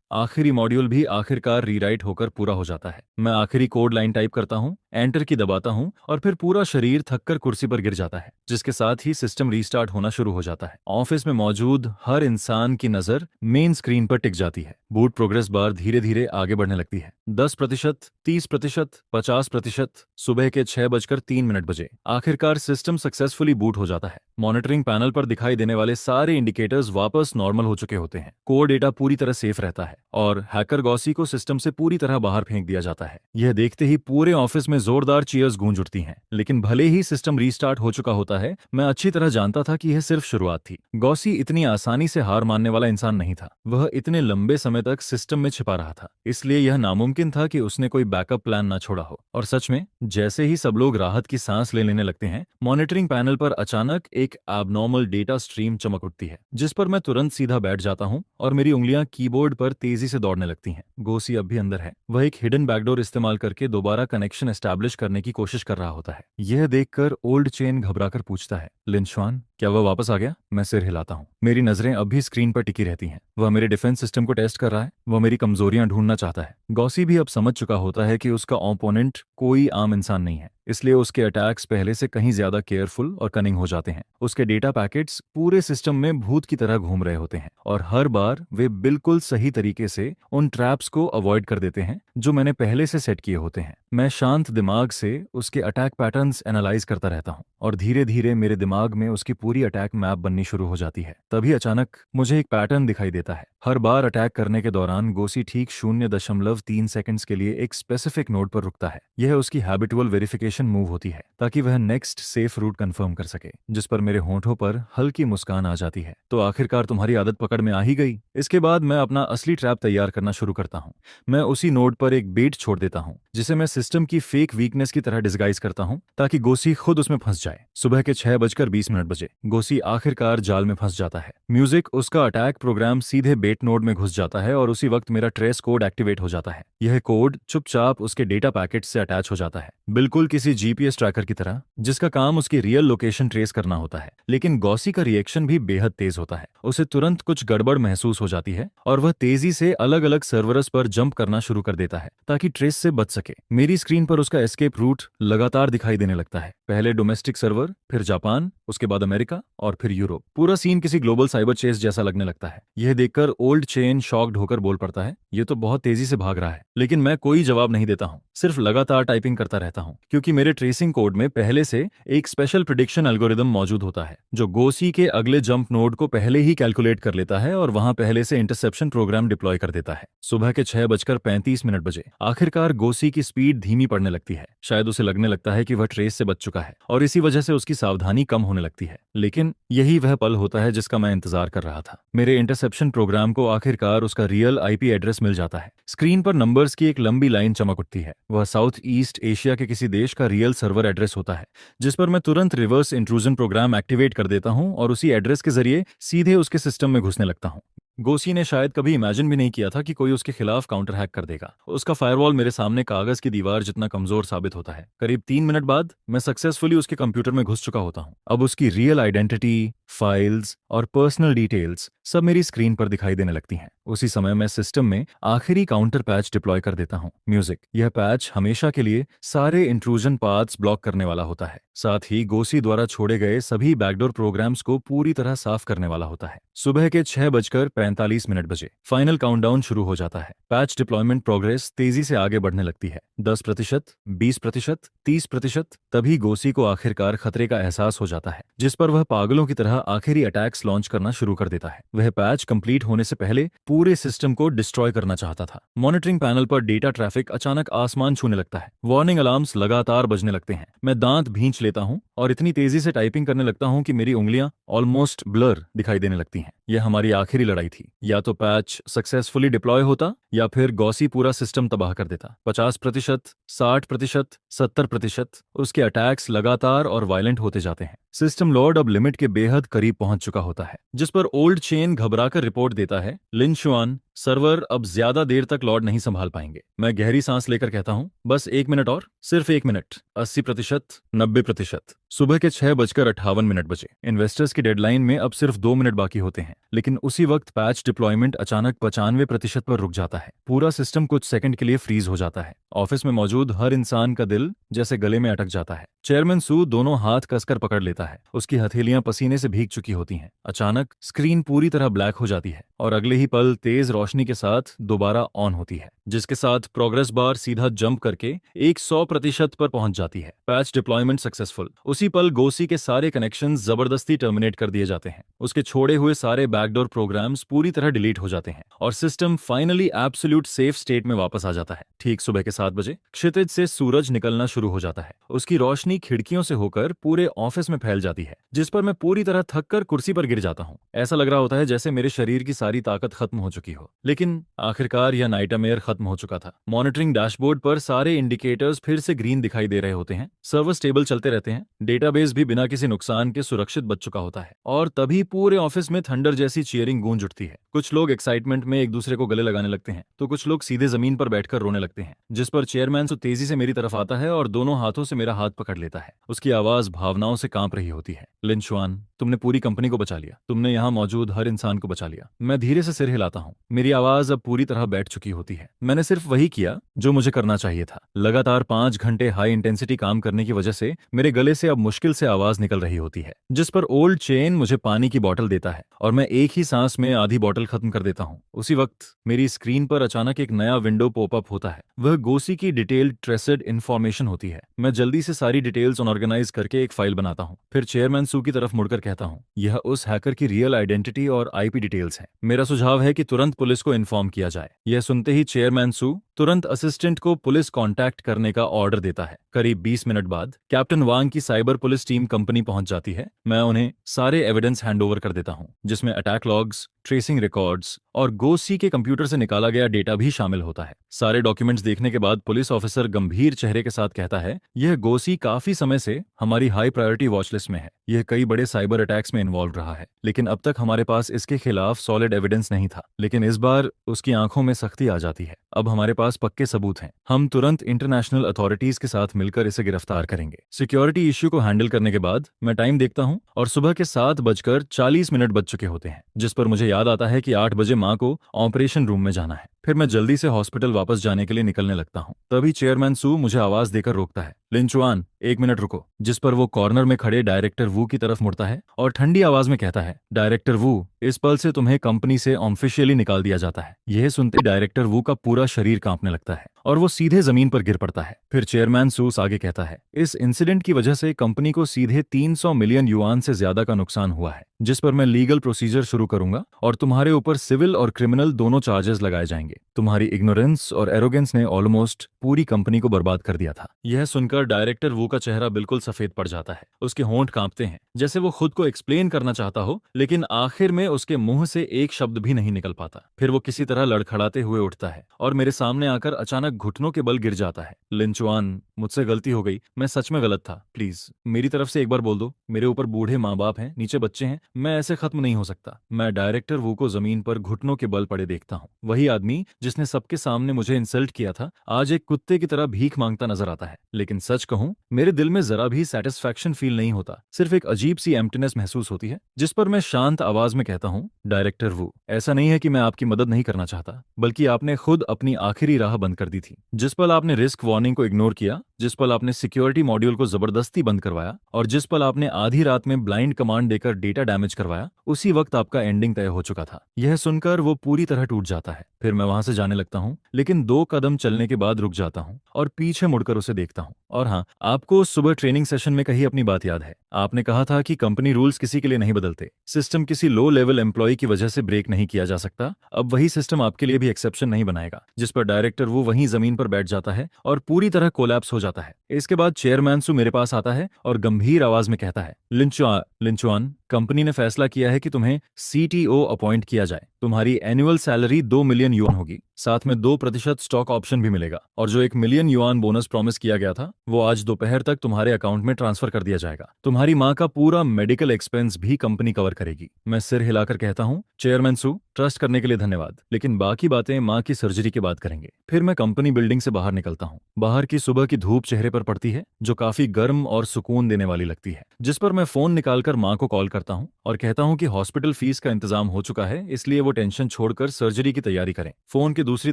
आखिरी मॉड्यूल भी आखिरकार रीराइट होकर पूरा हो जाता है। मैं आखिरी कोड लाइन टाइप करता हूँ, एंटर की दबाता हूँ और फिर पूरा शरीर थककर कुर्सी पर गिर जाता है, जिसके साथ ही सिस्टम रीस्टार्ट होना शुरू हो जाता है। ऑफिस में मौजूद हर इंसान की नजर मेन स्क्रीन पर टिक जाती है। बूट प्रोग्रेस बार धीरे धीरे आगे बढ़ने लगती है। 10%, 30%, 50%। सुबह के 6:03 बजे आखिरकार सिस्टम सक्सेसफुली बूट हो जाता है। मॉनिटरिंग पैनल पर दिखाई देने वाले सारे इंडिकेटर्स वापस नॉर्मल हो चुके होते हैं। कोर डेटा पूरी तरह सेफ रहता है और हैकर गॉसी को सिस्टम से पूरी तरह बाहर फेंक दिया जाता है। यह देखते ही पूरे ऑफिस में जोरदार चीयर्स गूंज उठती हैं। लेकिन भले ही सिस्टम रीस्टार्ट हो चुका होता है, मैं अच्छी तरह जानता था कि यह सिर्फ शुरुआत थी। गॉसी इतनी आसानी से हार मानने वाला इंसान नहीं था। वह इतने लंबे समय तक सिस्टम में छिपा रहा था, इसलिए यह नामुमकिन था कि उसने कोई बैकअप प्लान ना छोड़ा हो। और सच में, जैसे ही सब लोग राहत की सांस लेने लगते हैं, मॉनिटरिंग पैनल पर अचानक एक एबनॉर्मल डेटा स्ट्रीम चमक उठती है, जिस पर मैं तुरंत सीधा बैठ जाता हूं और मेरी उंगलियां कीबोर्ड पर तेजी से दौड़ने लगती हैं। गॉसी अब भी अंदर है। वह एक हिडन बैकडोर इस्तेमाल करके दोबारा कनेक्शन एस्टैब्लिश करने की कोशिश कर रहा होता है। यह देखकर ओल्ड चेन घबराकर पूछता है, लिन शुआन, क्या वह वापस आ गया? मैं सिर हिलाता हूँ। मेरी नजरें अब भी स्क्रीन पर टिकी रहती हैं। वह मेरे डिफेंस सिस्टम को टेस्ट कर रहा है। वह मेरी कमजोरियां ढूंढना चाहता है। गॉसी भी अब समझ चुका होता है कि उसका ओपोनेंट कोई आम इंसान नहीं है, इसलिए उसके अटैक्स पहले से कहीं ज्यादा केयरफुल और कनिंग हो जाते हैं। उसके डेटा पैकेट्स पूरे सिस्टम में भूत की तरह घूम रहे होते हैं और हर बार वे बिल्कुल सही तरीके से उन ट्रैप्स को अवॉइड कर देते हैं जो मैंने पहले से सेट किए होते हैं। मैं शांत दिमाग से उसके अटैक पैटर्न्स एनालाइज करता रहता हूँ और धीरे धीरे मेरे दिमाग में उसकी पूरी अटैक मैप बननी शुरू हो जाती है। तभी अचानक मुझे एक पैटर्न दिखाई देता है। हर बार अटैक करने के दौरान गोसी ठीक 0.3 सेकंड्स के लिए एक स्पेसिफिक नोड पर रुकता है। यह उसकी हैबिटुअल वेरिफिकेशन मूव होती है, ताकि वह नेक्स्ट सेफ रूट कंफर्म कर सके, जिस पर मेरे होंठों पर हल्की मुस्कान आ जाती है। तो आखिरकार तुम्हारी आदत पकड़ में आ ही गई। इसके बाद मैं अपना असली ट्रैप तैयार करना शुरू करता हूँ। मैं उसी नोड पर एक बेट छोड़ देता हूँ, जिसे मैं सिस्टम की फेक वीकनेस की तरह डिस्गाइज करता हूँ, ताकि गोसी खुद उसमें फंस जाए। सुबह के 6:20 बजे गोसी आखिरकार जाल में फंस जाता है। म्यूजिक उसका अटैक प्रोग्राम सीधे बेट नोड में घुस जाता है और उसी वक्त मेरा ट्रेस कोड एक्टिवेट हो जाता है। यह कोड चुपचाप उसके डेटा पैकेट से अटैच हो जाता है, बिल्कुल किसी जीपीएस ट्रैकर की तरह, जिसका काम उसकी रियल लोकेशन ट्रेस करना होता है। लेकिन गॉसी का रिएक्शन भी बेहद तेज होता है। उसे तुरंत कुछ गड़बड़ महसूस हो जाती है और वह तेजी से अलग अलग सर्वरस पर जंप करना शुरू कर देता है, ताकि ट्रेस से बच सके। मेरी स्क्रीन पर उसका एस्केप रूट लगातार दिखाई देने लगता है। पहले डोमेस्टिक सर्वर, फिर जापान, उसके बाद अमेरिका और फिर यूरोप। पूरा सीन किसी ग्लोबल साइबर चेस जैसा लगने लगता है। यह देखकर ओल्ड चेन शॉक्ड होकर बोल पड़ता है, यह तो बहुत तेजी से भाग रहा है। लेकिन मैं कोई जवाब नहीं देता हूँ, सिर्फ लगातार टाइपिंग करता रहता हूँ, क्योंकि मेरे ट्रेसिंग कोड में पहले से एक स्पेशल प्रिडिक्शन एल्गोरिदम मौजूद होता है जो गोसी के अगले जंप नोड को पहले ही कैलकुलेट कर लेता है और वहां पहले से इंटरसेप्शन प्रोग्राम डिप्लॉय कर देता है। सुबह के 6:35 बजे आखिरकार गोसी की स्पीड धीमी पड़ने लगती है। शायद उसे लगने लगता है कि वह ट्रेस से बच चुका है और इसी वजह से उसकी सावधानी कम होने लगती है। लेकिन यही वह पल होता है जिसका मैं इंतजार कर रहा था। मेरे इंटरसेप्शन प्रोग्राम को आखिरकार उसका रियल आईपी एड्रेस मिल जाता है। स्क्रीन पर नंबर्स की एक लंबी लाइन चमक उठती है। वह साउथ ईस्ट एशिया के किसी देश का रियल सर्वर एड्रेस होता है, जिस पर मैं तुरंत रिवर्स इंट्रूजन प्रोग्राम एक्टिवेट कर देता हूं और उसी एड्रेस के जरिए सीधे उसके सिस्टम में घुसने लगता हूं। गोसी ने शायद कभी इमेजिन भी नहीं किया था कि कोई उसके खिलाफ काउंटर हैक कर देगा। उसका फायरवॉल मेरे सामने कागज की दीवार जितना कमजोर साबित होता है। करीब 3 मिनट बाद मैं सक्सेसफुली उसके कंप्यूटर में घुस चुका होता हूँ। अब उसकी रियल आइडेंटिटी, फाइल्स और पर्सनल डिटेल्स सब मेरी स्क्रीन पर दिखाई देने लगती हैं। उसी समय मैं सिस्टम में आखिरी काउंटर पैच डिप्लॉय कर देता हूँ, म्यूजिक। यह पैच हमेशा के लिए सारे इंट्रूजन पाथ्स ब्लॉक करने वाला होता है, साथ ही गोसी द्वारा छोड़े गए सभी बैकडोर प्रोग्राम्स को पूरी तरह साफ करने वाला होता है। सुबह के 6:45 बजे फाइनल काउंटडाउन शुरू हो जाता है। पैच डिप्लॉयमेंट प्रोग्रेस तेजी से आगे बढ़ने लगती है। 10%, 20%, 30%। तभी गोसी को आखिरकार खतरे का एहसास हो जाता है, जिस पर वह पागलों की तरह आखिरी अटैक्स लॉन्च करना शुरू कर देता है। वह पैच कंप्लीट होने से पहले पूरे सिस्टम को डिस्ट्रॉय करना चाहता था। मॉनिटरिंग पैनल पर डेटा ट्रैफिक अचानक आसमान छूने लगता है। वार्निंग अलार्म्स लगातार बजने लगते हैं। मैं दांत भींच लेता हूं और इतनी तेजी से टाइपिंग करने लगता हूं कि मेरी उंगलियां ऑलमोस्ट ब्लर दिखाई देने लगती हैं। यह हमारी आखिरी लड़ाई थी। या तो पैच सक्सेसफुली डिप्लॉय होता या फिर गॉसी पूरा सिस्टम तबाह कर देता। 50%, 60%, 70%। उसके अटैक्स लगातार और वायलेंट होते जाते हैं। सिस्टम लॉर्ड अब लिमिट के बेहद करीब पहुंच चुका होता है, जिस पर ओल्ड चेन घबराकर रिपोर्ट देता है, लिन शुआन, सर्वर अब ज्यादा देर तक लॉर्ड नहीं संभाल पाएंगे। मैं गहरी सांस लेकर कहता हूं, बस 1 मिनट और, सिर्फ 1 मिनट। 80%, 90%। सुबह के 6:58 बजे इन्वेस्टर्स की डेडलाइन में अब सिर्फ 2 मिनट बाकी होते हैं। लेकिन उसी वक्त पैच डिप्लॉयमेंट अचानक 95% पर रुक जाता है। पूरा सिस्टम कुछ सेकंड के लिए फ्रीज हो जाता है। ऑफिस में मौजूद हर इंसान का दिल जैसे गले में अटक जाता है। चेयरमैन सू दोनों हाथ कसकर पकड़ लेता है। उसकी हथेलियां पसीने से भीग चुकी होती हैं। अचानक स्क्रीन पूरी तरह ब्लैक हो जाती है और अगले ही पल तेज रोशनी के साथ दोबारा ऑन होती है, जिसके साथ प्रोग्रेस बार सीधा जंप करके 100% पर पहुंच जाती है। Patch deployment successful. उसी पल गोसी के सारे कनेक्शंस जबरदस्ती टर्मिनेट कर दिए जाते हैं। उसके छोड़े हुए सारे बैकडोर प्रोग्राम्स पूरी तरह डिलीट हो जाते हैं और system finally absolute safe state में वापस आ जाता है। ठीक सुबह के 7 बजे क्षितिज से सूरज निकलना शुरू हो जाता है। उसकी रोशनी खिड़कियों से होकर पूरे ऑफिस में फैल जाती है, जिस पर मैं पूरी तरह थक कर कुर्सी पर गिर जाता हूँ। ऐसा लग रहा होता है जैसे मेरे शरीर की सारी ताकत खत्म हो चुकी हो। लेकिन आखिरकार यह नाइटमेयर खत्म हो चुका था। मॉनिटरिंग डैशबोर्ड पर सारे इंडिकेटर्स फिर से ग्रीन दिखाई दे रहे होते हैं। सर्वर स्टेबल चलते रहते हैं। डेटाबेस भी बिना किसी नुकसान के सुरक्षित बच चुका होता है। और तभी पूरे ऑफिस में थंडर जैसी चीयरिंग गूंज उठती है। कुछ लोग एक्साइटमेंट में एक दूसरे को गले लगाने लगते हैं, तो कुछ लोग सीधे जमीन पर बैठकर रोने लगते हैं। जिस पर चेयरमैन सो तेजी से मेरी तरफ आता है और दोनों हाथों से मेरा हाथ पकड़ लेता है। उसकी आवाज भावनाओं से कांप रही होती है। लिन शुआन, तुमने पूरी कंपनी को बचा लिया। तुमने यहाँ मौजूद हर इंसान को बचा लिया। मैं धीरे से सिर हिलाता हूँ। मेरी आवाज अब पूरी तरह बैठ चुकी होती है। मैंने सिर्फ वही किया जो मुझे करना चाहिए था। लगातार 5 घंटे हाई इंटेंसिटी काम करने की वजह से मेरे गले से अब मुश्किल से आवाज निकल रही होती है। जिस पर ओल्ड चेन मुझे पानी की बोतल देता है और मैं एक ही सांस में आधी बोतल खत्म कर देता हूँ। उसी वक्त मेरी स्क्रीन पर अचानक एक नया विंडो पॉपअप होता है। वह गोसी की डिटेल्ड ट्रेसेड इन्फॉर्मेशन होती है। मैं जल्दी से सारी डिटेल्स ऑर्गेनाइज करके एक फाइल बनाता हूँ। फिर चेयरमैन सू की तरफ मुड़कर कहता हूँ, यह उस हैकर की रियल आइडेंटिटी और आईपी डिटेल्स है। मेरा सुझाव है कि तुरंत पुलिस को इन्फॉर्म किया जाए। यह सुनते ही चेयरमैन सू तुरंत असिस्टेंट को पुलिस कांटेक्ट करने का ऑर्डर देता है। करीब 20 मिनट बाद कैप्टन वांग की साइबर पुलिस टीम कंपनी पहुंच जाती है। मैं उन्हें सारे एविडेंस हैंडओवर कर देता हूं, जिसमें अटैक लॉग्स, ट्रेसिंग रिकॉर्ड्स और गोसी के कंप्यूटर से निकाला गया डेटा भी शामिल होता है। सारे डॉक्यूमेंट्स देखने के बाद पुलिस ऑफिसर गंभीर चेहरे के साथ कहता है, यह गोसी काफी समय से हमारी हाई प्रायोरिटी वॉच लिस्ट में है। यह कई बड़े साइबर अटैक्स में इन्वॉल्व रहा है, लेकिन अब तक हमारे पास इसके खिलाफ सॉलिड एविडेंस नहीं था। लेकिन इस बार उसकी आंखों में सख्ती आ जाती है। अब हमारे पास पक्के सबूत हैं। हम तुरंत इंटरनेशनल अथॉरिटीज के साथ मिलकर इसे गिरफ्तार करेंगे। सिक्योरिटी इश्यू को हैंडल करने के बाद मैं टाइम देखता हूं और सुबह के 7:40 बज चुके होते हैं, जिस पर मुझे याद आता है कि 8 बजे माँ को ऑपरेशन रूम में जाना है। फिर मैं जल्दी से हॉस्पिटल वापस जाने के लिए निकलने लगता हूँ। तभी चेयरमैन सू मुझे आवाज देकर रोकता है, लिंचुआन, 1 मिनट रुको। जिस पर वो कॉर्नर में खड़े डायरेक्टर वू की तरफ मुड़ता है और ठंडी आवाज में कहता है, डायरेक्टर वू, इस पल से तुम्हें कंपनी से ऑफिशियली निकाल दिया जाता है। यह सुनते डायरेक्टर वू का पूरा शरीर कांपने लगता है और वो सीधे जमीन पर गिर पड़ता है। फिर चेयरमैन सूस आगे कहता है, इस इंसिडेंट की वजह से कंपनी को सीधे 300 मिलियन युआन से ज्यादा का नुकसान हुआ है, जिस पर मैं लीगल प्रोसीजर शुरू करूंगा और तुम्हारे ऊपर सिविल और क्रिमिनल दोनों चार्जेस लगाए जाएंगे। तुम्हारी इग्नोरेंस और एरोगेंस ने ऑलमोस्ट पूरी कंपनी को बर्बाद कर दिया था। यह सुनकर डायरेक्टर वू का चेहरा बिल्कुल सफेद पड़ जाता है। उसके होंठ कांपते हैं, जैसे वो खुद को एक्सप्लेन करना चाहता हो, लेकिन आखिर में उसके मुंह से एक शब्द भी नहीं निकल पाता। फिर वो किसी तरह लड़खड़ाते हुए उठता है और मेरे सामने आकर अचानक घुटनों के बल गिर जाता है। लिंचुआन, मुझसे गलती हो गई, मैं सच में गलत था। प्लीज मेरी तरफ से एक बार बोल दो। मेरे ऊपर बूढ़े माँ बाप हैं, नीचे बच्चे हैं, मैं ऐसे खत्म नहीं हो सकता। मैं डायरेक्टर वू को जमीन पर घुटनों के बल पड़े देखता हूँ। वही आदमी जिसने सबके सामने मुझे इंसल्ट किया था, आज एक कुत्ते की तरह भीख मांगता नजर आता है। लेकिन सच कहूँ, मेरे दिल में जरा भी सेटिस्फैक्शन फील नहीं होता, सिर्फ एक अजीब सी एम्प्टीनेस महसूस होती है। जिस पर मैं शांत आवाज में कहता हूँ, डायरेक्टर वू, ऐसा नहीं है कि मैं आपकी मदद नहीं करना चाहता, बल्कि आपने खुद अपनी आखिरी राह बंद कर दी थी। जिस पल आपने रिस्क वार्निंग को इग्नोर किया, जिस पल आपने सिक्योरिटी मॉड्यूल को जबरदस्ती बंद करवाया और जिस पल आपने आधी रात में ब्लाइंड कमांड देकर डेटा डैमेज करवाया, उसी वक्त आपका एंडिंग तय हो चुका था। यह सुनकर वो पूरी तरह टूट जाता है। फिर मैं वहां से जाने लगता हूँ, लेकिन 2 कदम चलने के बाद रुक जाता हूँ और पीछे मुड़कर उसे देखता हूँ। और हाँ, आपको सुबह ट्रेनिंग सेशन में कही अपनी बात याद है। आपने कहा था कि कंपनी रूल्स किसी के लिए नहीं बदलते, सिस्टम किसी लो लेवल एम्प्लॉय की वजह से ब्रेक नहीं किया जा सकता। अब वही सिस्टम आपके लिए भी एक्सेप्शन नहीं बनाएगा। जिस पर डायरेक्टर वो वहीं जमीन पर बैठ जाता है और पूरी तरह कोलैप्स हो जाता है। इसके बाद चेयरमैन सू मेरे पास आता है और गंभीर आवाज में कहता है, लिंचुआन, कंपनी ने फैसला किया है कि तुम्हें सीटीओ अपॉइंट किया जाए। तुम्हारी एनुअल सैलरी 2 मिलियन युआन होगी, साथ में 2% स्टॉक ऑप्शन भी मिलेगा, और जो 1 मिलियन युआन बोनस प्रॉमिस किया गया था, वो आज दोपहर तक तुम्हारे अकाउंट में ट्रांसफर कर दिया जाएगा। तुम्हारी माँ का पूरा मेडिकल एक्सपेंस भी कंपनी कवर करेगी। मैं सिर हिलाकर कहता हूँ, चेयरमैन सू, ट्रस्ट करने के लिए धन्यवाद, लेकिन बाकी बातें माँ की सर्जरी के बाद करेंगे। फिर मैं कंपनी बिल्डिंग से बाहर निकलता हूँ। बाहर की सुबह की धूप चेहरे पर पड़ती है, जो काफी गर्म और सुकून देने वाली लगती है। जिस पर मैं फोन निकालकर माँ को कॉल करता हूँ और कहता हूँ कि हॉस्पिटल फीस का इंतजाम हो चुका है, इसलिए वो टेंशन छोड़कर सर्जरी की तैयारी करें। फोन की दूसरी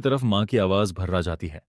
तरफ माँ की आवाज भर्रा जाती है,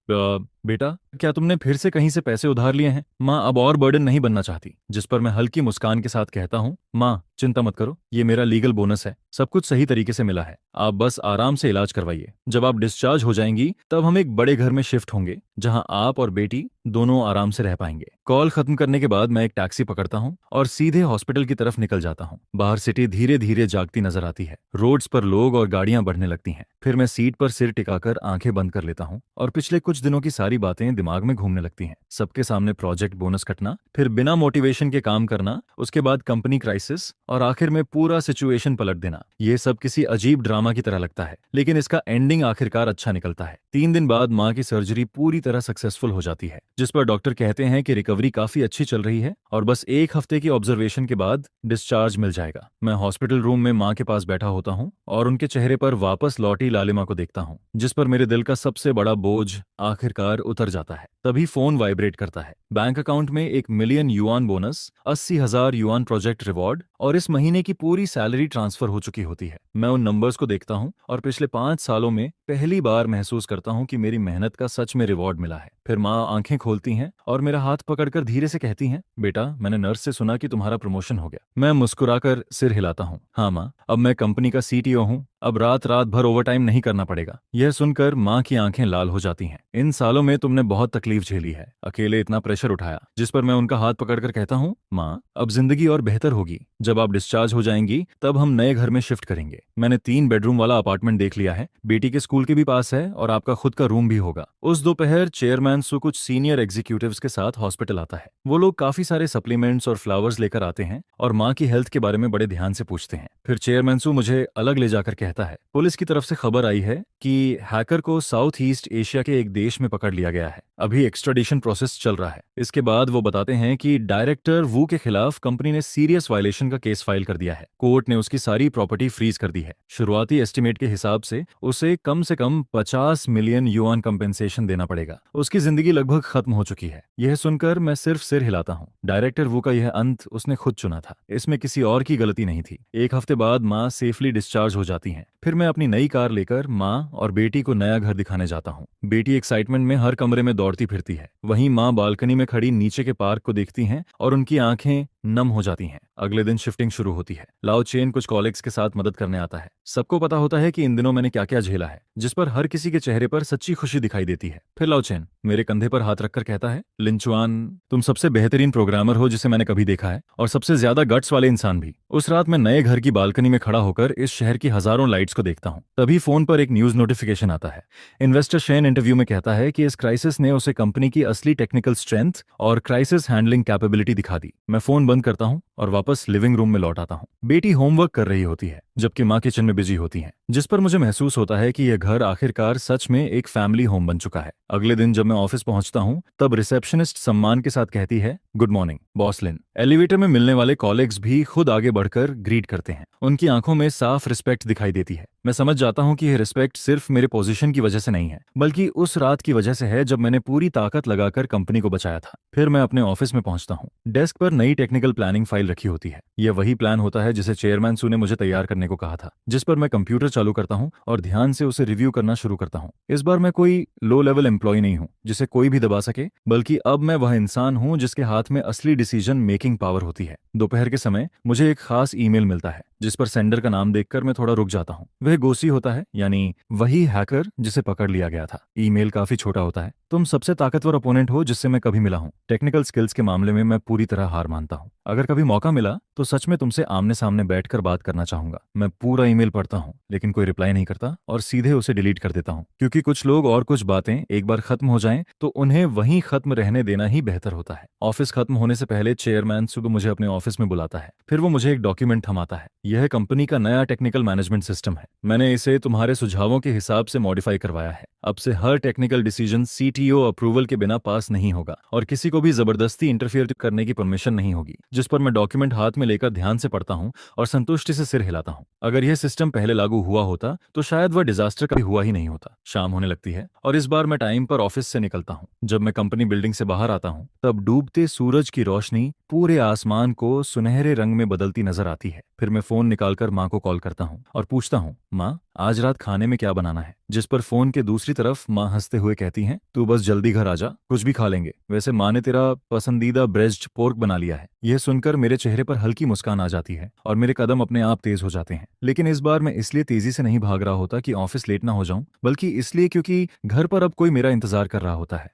बेटा, क्या तुमने फिर से कहीं से पैसे उधार लिए हैं? माँ अब और बर्डन नहीं बनना चाहती। जिस पर मैं हल्की मुस्कान के साथ कहता हूँ, माँ चिंता मत करो, ये मेरा लीगल बोनस है, सब कुछ सही तरीके से मिला है, आप बस आराम से इलाज करवाइए। जब आप डिस्चार्ज हो जाएंगी तब हम एक बड़े घर में शिफ्ट होंगे, जहां आप और बेटी दोनों आराम से रह पाएंगे। कॉल खत्म करने के बाद मैं एक टैक्सी पकड़ता हूँ और सीधे हॉस्पिटल की तरफ निकल जाता हूँ। बाहर सिटी धीरे धीरे जागती नजर आती है, रोड्स पर लोग और गाड़ियां बढ़ने लगती हैं। फिर मैं सीट पर सिर टिकाकर आंखें बंद कर लेता हूँ और पिछले कुछ दिनों की सारी बातें दिमाग में घूमने लगती हैं। सबके सामने प्रोजेक्ट बोनस कटना, फिर बिना मोटिवेशन के काम करना, उसके बाद कंपनी क्राइसिस और आखिर में पूरा सिचुएशन पलट देना। ये सब किसी अजीब ड्रामा की तरह लगता है, लेकिन इसका एंडिंग आखिरकार अच्छा निकलता है। 3 दिन बाद माँ की सर्जरी पूरी तरह सक्सेसफुल हो जाती है, जिस पर डॉक्टर कहते हैं कि रिकवरी काफी अच्छी चल रही है और बस 1 हफ्ते की ऑब्जर्वेशन के बाद डिस्चार्ज मिल जाएगा। मैं हॉस्पिटल रूम में माँ के पास बैठा होता हूँ और उनके चेहरे पर वापस लौटी लालिमा को देखता हूँ, जिस पर मेरे दिल का सबसे बड़ा बोझ आखिरकार उतर जाता है। तभी फोन वाइब्रेट करता है। बैंक अकाउंट में 1 million yuan bonus, 80,000 yuan project reward और इस महीने की पूरी सैलरी ट्रांसफर हो चुकी होती है। मैं उन नंबर्स को देखता हूँ और पिछले 5 सालों में पहली बार महसूस करता हूँ कि मेरी मेहनत का सच में रिवॉर्ड मिला है। फिर माँ आंखें खोलती हैं और मेरा हाथ पकड़कर धीरे से कहती हैं, बेटा, मैंने नर्स से सुना कि तुम्हारा प्रमोशन हो गया। मैं मुस्कुराकर सिर हिलाता हूँ, हाँ माँ, अब मैं कंपनी का सीटीओ हूँ, अब रात रात भर ओवरटाइम नहीं करना पड़ेगा। यह सुनकर माँ की आंखें लाल हो जाती हैं। इन सालों में तुमने बहुत तकलीफ झेली है, अकेले इतना प्रेशर उठाया। जिस पर मैं उनका हाथ पकड़कर कहता हूँ, माँ, अब जिंदगी और बेहतर होगी। जब आप डिस्चार्ज हो जाएंगी तब हम नए घर में शिफ्ट करेंगे। मैंने 3 बेडरूम वाला अपार्टमेंट देख लिया है, बेटी के स्कूल के भी पास है और आपका खुद का रूम भी होगा। उस दोपहर चेयरमैन सू कुछ सीनियर एग्जीक्यूटिव्स के साथ हॉस्पिटल आता है। वो लोग काफी सारे सप्लीमेंट्स और फ्लावर्स लेकर आते हैं और माँ की हेल्थ के बारे में बड़े ध्यान से पूछते हैं। फिर चेयरमैन सू मुझे अलग ले जाकर कहता है, पुलिस की तरफ से खबर आई है कि हैकर को साउथ ईस्ट एशिया के एक देश में पकड़ लिया गया है। अभी एक्स्ट्राडिशन प्रोसेस चल रहा है। इसके बाद वो बताते हैं कि डायरेक्टर वू के खिलाफ कंपनी ने सीरियस वायलेशन का केस फाइल कर दिया है। कोर्ट ने उसकी सारी प्रॉपर्टी फ्रीज कर दी है। शुरुआती एस्टिमेट के हिसाब से उसे कम से कम 50 मिलियन युआन कंपेंसेशन देना पड़ेगा। उसकी जिंदगी लगभग खत्म हो चुकी है। यह सुनकर मैं सिर्फ सिर हिलाता हूँ। डायरेक्टर वू का यह अंत उसने खुद चुना था, इसमें किसी और की गलती नहीं थी। 1 हफ्ते बाद माँ सेफली डिस्चार्ज हो जाती हैं। हैं। फिर मैं अपनी नई कार लेकर माँ और बेटी को नया घर दिखाने जाता हूँ। बेटी एक्साइटमेंट में हर कमरे में दौड़ती फिरती है। वहीं माँ बालकनी में खड़ी नीचे के पार्क को देखती हैं और उनकी आंखें नम हो जाती हैं। अगले दिन शिफ्टिंग शुरू होती है। लाओ चेन कुछ कॉलीग्स के साथ मदद करने आता है। सबको पता होता है कि इन दिनों मैंने क्या क्या झेला है, जिस पर हर किसी के चेहरे पर सच्ची खुशी दिखाई देती है। फिर लाओ चेन मेरे कंधे पर हाथ रखकर कहता है, लिंचुआन, तुम सबसे बेहतरीन प्रोग्रामर हो जिसे मैंने कभी देखा है, और सबसे ज्यादा गट्स वाले इंसान भी। उस रात मैं नए घर की बालकनी में खड़ा होकर इस शहर की हजारों लाइट्स को देखता हूँ। तभी फोन पर एक न्यूज नोटिफिकेशन आता है। इन्वेस्टर शेन इंटरव्यू में कहता है कि इस क्राइसिस ने उसे कंपनी की असली टेक्निकल स्ट्रेंथ और क्राइसिस हैंडलिंग कैपेबिलिटी दिखा दी। मैं फोन बंद करता हूँ और वापस लिविंग रूम में लौट आता हूँ। बेटी होमवर्क कर रही होती है जबकि माँ किचन में बिजी होती है, जिस पर मुझे महसूस होता है कि यह घर आखिरकार सच में एक फैमिली होम बन चुका है। अगले दिन जब मैं ऑफिस पहुंचता हूं, तब रिसेप्शनिस्ट सम्मान के साथ कहती है, गुड मॉर्निंग बॉस लिन। एलिवेटर में मिलने वाले कॉलीग्स भी खुद आगे बढ़कर ग्रीट करते हैं। उनकी आंखों में साफ रिस्पेक्ट दिखाई देती है। मैं समझ जाता हूं कि यह रिस्पेक्ट सिर्फ मेरे पोजीशन की वजह से नहीं है, बल्कि उस रात की वजह से है जब मैंने पूरी ताकत लगाकर कंपनी को बचाया था। फिर मैं अपने ऑफिस में पहुंचता हूं। डेस्क पर नई टेक्निकल प्लानिंग फाइल रखी होती है। यह वही प्लान होता है जिसे चेयरमैन सू ने मुझे तैयार करने को कहा था, जिस पर मैं कंप्यूटर चालू करता हूं और ध्यान से उसे रिव्यू करना शुरू करता हूं। इस बार मैं कोई लो लेवल एम्प्लॉय नहीं हूं जिसे कोई भी दबा सके, बल्कि अब मैं वह इंसान हूं जिसके हाथ में असली डिसीजन मेकिंग पावर होती है। दोपहर के समय मुझे एक खास ईमेल मिलता है, जिस पर सेंडर का नाम देखकर मैं थोड़ा रुक जाता हूं। वह गोसी होता है, यानी वही हैकर जिसे पकड़ लिया गया था। ईमेल काफी छोटा होता है। तुम सबसे ताकतवर ओपोनेंट हो जिससे मैं कभी मिला हूं। टेक्निकल स्किल्स के मामले में मैं पूरी तरह हार मानता हूं। अगर कभी मौका मिला तो सच में तुमसे आमने सामने बैठकर बात करना चाहूंगा। मैं पूरा ईमेल पढ़ता हूं, लेकिन कोई रिप्लाई नहीं करता और सीधे उसे डिलीट कर देता हूं, क्योंकि कुछ लोग और कुछ बातें एक बार खत्म हो जाएं तो उन्हें वहीं खत्म रहने देना ही बेहतर होता है। ऑफिस खत्म होने से पहले चेयरमैन सुबह मुझे अपने ऑफिस में बुलाता है। फिर वो मुझे एक डॉक्यूमेंट थमाता है। यह कंपनी का नया टेक्निकल मैनेजमेंट सिस्टम है। मैंने इसे तुम्हारे सुझावों के हिसाब से मॉडिफाई करवाया है। अब से हर टेक्निकल डिसीजन सीटीओ अप्रूवल के बिना पास नहीं होगा और किसी को भी जबरदस्ती इंटरफियर करने की परमिशन नहीं होगी। जिस पर मैं डॉक्यूमेंट हाथ में लेकर ध्यान से पढ़ता हूं और संतुष्टि से सिर हिलाता हूं। अगर यह सिस्टम पहले लागू हुआ होता तो शायद वह डिजास्टर कभी हुआ ही नहीं होता। शाम होने लगती है और इस बार मैं टाइम पर ऑफिस से निकलता हूं। जब मैं कंपनी बिल्डिंग से बाहर आता हूं, तब डूबते सूरज की रोशनी पूरे आसमान को सुनहरे रंग में बदलती नजर आती है। फिर मैं फोन निकालकर माँ को कॉल करता हूँ और पूछता हूँ, माँ आज रात खाने में क्या बनाना है। जिस पर फोन के दूसरी तरफ माँ हंसते हुए कहती हैं, तू बस जल्दी घर आ जा, कुछ भी खा लेंगे। वैसे माँ ने तेरा पसंदीदा ब्रेस्ट पोर्क बना लिया है। यह सुनकर मेरे चेहरे पर हल्की मुस्कान आ जाती है और मेरे कदम अपने आप तेज हो जाते हैं। लेकिन इस बार मैं इसलिए तेजी से नहीं भाग रहा होता कि ऑफिस लेट ना हो जाऊं, बल्कि इसलिए क्योंकि घर पर अब कोई मेरा इंतजार कर रहा होता है।